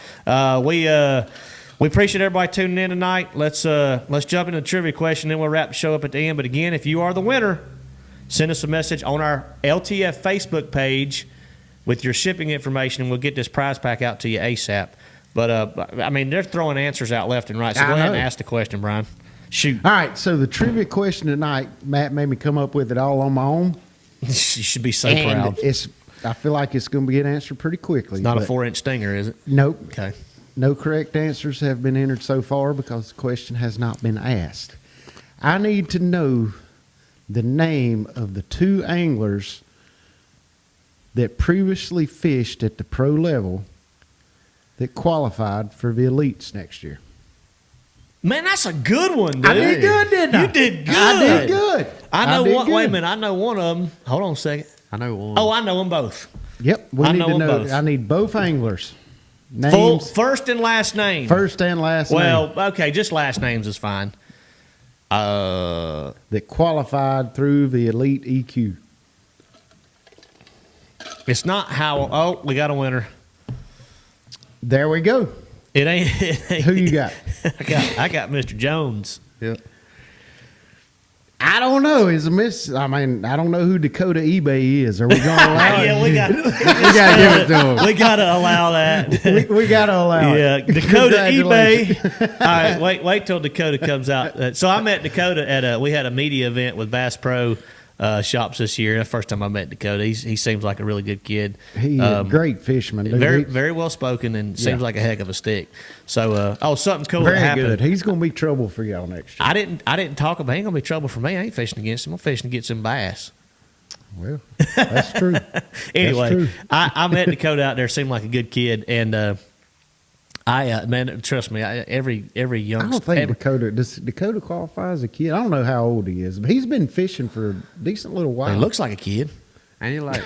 We appreciate everybody tuning in tonight. Let's jump into the trivia question, then we'll wrap the show up at the end. But again, if you are the winner, send us a message on our LTF Facebook page with your shipping information, and we'll get this prize pack out to you ASAP. But, I mean, they're throwing answers out left and right. So go ahead and ask the question, Brian. Shoot. All right, so the trivia question tonight, Matt made me come up with it all on my own. You should be so And proud. I feel like it's going to get answered pretty quickly. It's not a but 4-inch stinger, is it? Nope. Okay. No correct answers have been entered so far because the question has not been asked. I need to know the name of the 2 anglers that previously fished at the pro level that qualified for the elites next year. Man, that's a good one, dude. I did good, didn't I? You did good. I did good. I know did one. Wait a good. minute. I know one of them. Hold on a second. I know one. Oh, I know them both. Yep, we I need know to them know. both. I need both anglers. Full Names, first and last name. first and last name. Well, okay, just last names is fine. That qualified through the elite EQ. It's not how. Oh, we got a winner. There we go. It ain't. Who you got? I got Mr. Jones. Yep. I don't know. Is a miss? I mean, I don't know who Dakota eBay is. Are we going to allow Yeah, it? we got. We gotta give it to him. We got to allow that. We got to allow it. Yeah, Dakota Congratulations. eBay. All right, wait till Dakota comes out. So I met Dakota at we had a media event with Bass Pro shops this year. The first time I met Dakota, he seems like a really good kid. He's a great fisherman. Dude. Very very well spoken and seems Yeah. like a heck of a stick. So something cool Very that happened. good. He's going to be trouble for y'all next year. I didn't talk about. Ain't gonna be trouble for me. I ain't fishing against him. I'm fishing against some bass. Well, that's true. Anyway, true. I met Dakota out there. Seemed like a good kid, and man, trust me, every young. I don't think Dakota does. Dakota qualify as a kid. I don't know how old he is, but he's been fishing for a decent little while. He looks like a kid. And he like,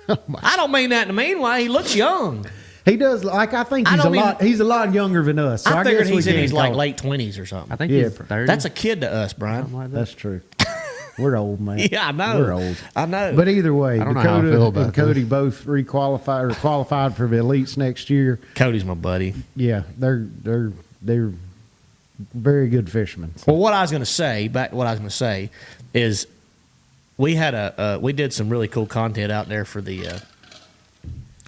I don't mean that in a mean way. He looks young. He does. Like I think I he's don't mean- He's a lot younger than us. So I I figured guess we he's in can his like call- late 20s or something. I think Yeah, he's 30. That's a kid to us, Brian. something like that. That's true. We're old, man. Yeah, I know. We're old. I know. But either way, I don't know how I Dakota feel about and Cody both requalified or qualified for the elites next year. Cody's my buddy. Yeah, they're very good fishermen. Well, what I was going to say is we had we did some really cool content out there for the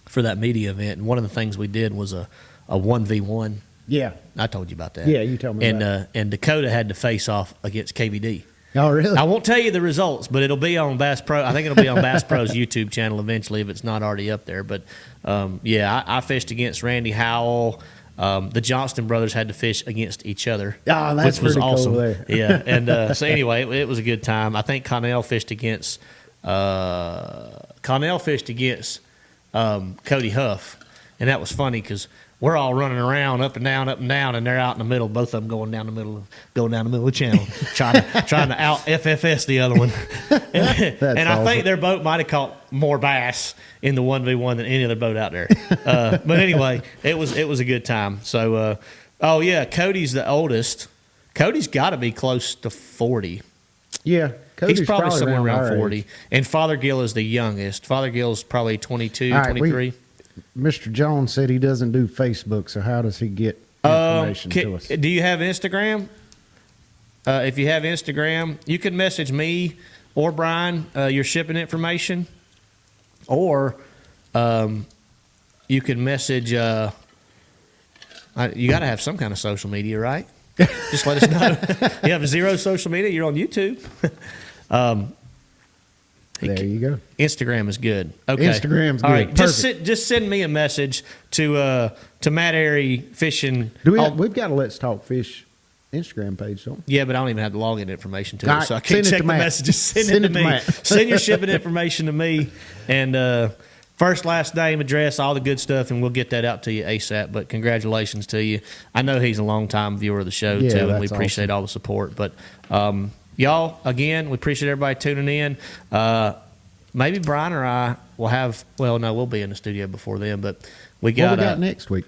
for that media event, and one of the things we did was a 1v1. Yeah. I told you about that. Yeah, you told me and about and Dakota had to face off against KVD. Oh, really? I won't tell you the results, but it'll be on Bass Pro. I think it'll be on Bass Pro's YouTube channel eventually if it's not already up there. But I fished against Randy Howell. The Johnston brothers had to fish against each other. Oh, that's which was pretty cool awesome. there. Yeah, and so anyway, it was a good time. I think Connell fished against Cody Huff, and that was funny because we're all running around up and down, and they're out in the middle. Both of them going down the middle of the channel, trying to out FFS the other one. and I think their boat might have caught more bass in the 1v1 than any other boat out there. But anyway, it was a good time. So, Cody's the oldest. Cody's got to be close to 40. Yeah. Cody's He's probably somewhere around our 40. age. And Father Gill is the youngest. Father Gill's probably 22, All right, 23. Mr. Jones said he doesn't do Facebook, so how does he get information to us? Do you have Instagram? If you have Instagram, you can message me or Brian your shipping information, or you can message. You got to have some kind of social media, right? Just let us know. You have zero social media. You're on YouTube. There you go. Instagram is good. Okay, Instagram's all good. right, Perfect. just send me a message to Matt Arey Fishing. We've got a Let's Talk Fish Instagram page, don't we? Yeah, but I don't even have the login information to All it, right, so I can't send it check to the Matt. messages. Send Send it it to to me. Matt. Send your shipping information to me, and first, last name, address, all the good stuff, and we'll get that out to you ASAP. But congratulations to you. I know he's a longtime viewer of the show, Yeah, too, and we that's appreciate all the support. But y'all, again, we appreciate everybody tuning in. Maybe Brian or I will have, well, no, we'll be in the studio before then, but we got, What we got next week?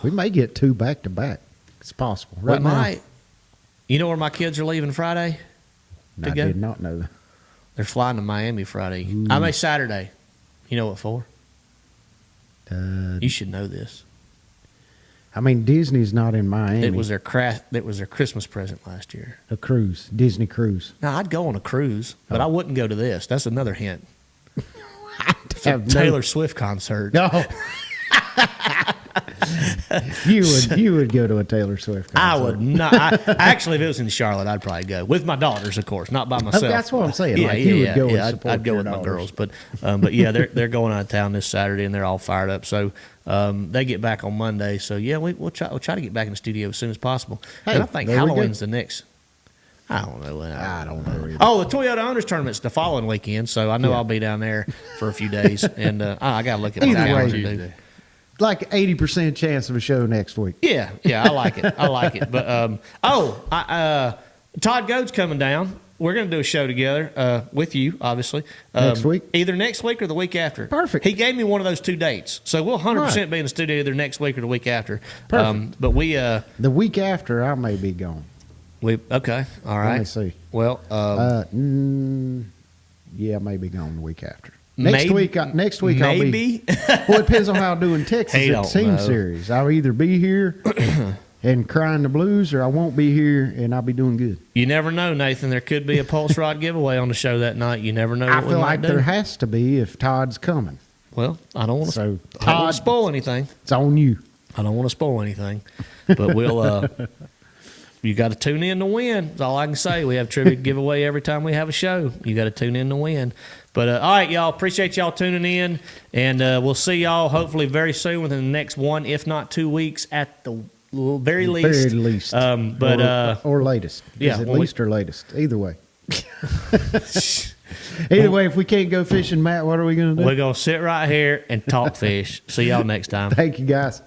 We may get 2 back-to-back. It's possible. we Right now, might. You know where my kids are leaving Friday? I go? did not know that. They're flying to Miami Friday. I mean, Saturday. You know what for? You should know this. I mean, Disney's not in Miami. It was their Christmas present last year. A cruise, Disney cruise. Now I'd go on a cruise, but I wouldn't go to this. That's another hint. It's a have no- Taylor Swift concert. No. You would go to a Taylor Swift concert. I would not. Actually, if it was in Charlotte, I'd probably go with my daughters, of course, not by myself. That's what I'm saying. Yeah, Like, yeah, you would yeah, go and yeah. support I'd go your with my daughters. girls, but yeah, they're going out of town this Saturday, and they're all fired up. So they get back on Monday. So yeah, we'll try to get back in the studio as soon as possible. Hey, and I think there we go. Halloween's the next. I don't know. I don't know either. Oh, the Toyota Owners Tournament's the following weekend, so I know I'll be down there for a few days, and I got to look at my Either way, calendar. Tuesday. dude. Like 80% chance of a show next week. Yeah, I like it. But Todd Goad's coming down. We're going to do a show together with you, obviously. Next week? Either next week or the week after. Perfect. He gave me one of those 2 dates, so we'll 100% be in the studio either next week or the week after. Perfect. But we The week after, I may be gone. okay, all Let right. me see. Well, Yeah, I may be gone the week after. Maybe- Next week I'll maybe. be. Well, it depends on how I do in Texas He at the don't team know. series. I'll either be here and crying the blues, or I won't be here and I'll be doing good. You never know, Nathan. There could be a pulse rod giveaway on the show that night. You never know. I What we feel might like do. there has to be if Todd's coming. Well, I don't want to. So, I don't want Todd- to spoil anything. It's on you. I don't want to spoil anything, but we'll. You got to tune in to win. That's all I can say. We have trivia giveaway every time we have a show. You got to tune in to win. But all right, y'all. Appreciate y'all tuning in, and we'll see y'all hopefully very soon within the next 1, if not 2 weeks, at the very least. Very least. Or latest. yeah, Is it well, least or latest? Either way. Either way, if we can't go fishing, Matt, what are we going to do? We're gonna sit right here and talk fish. See y'all next time. Thank you, guys.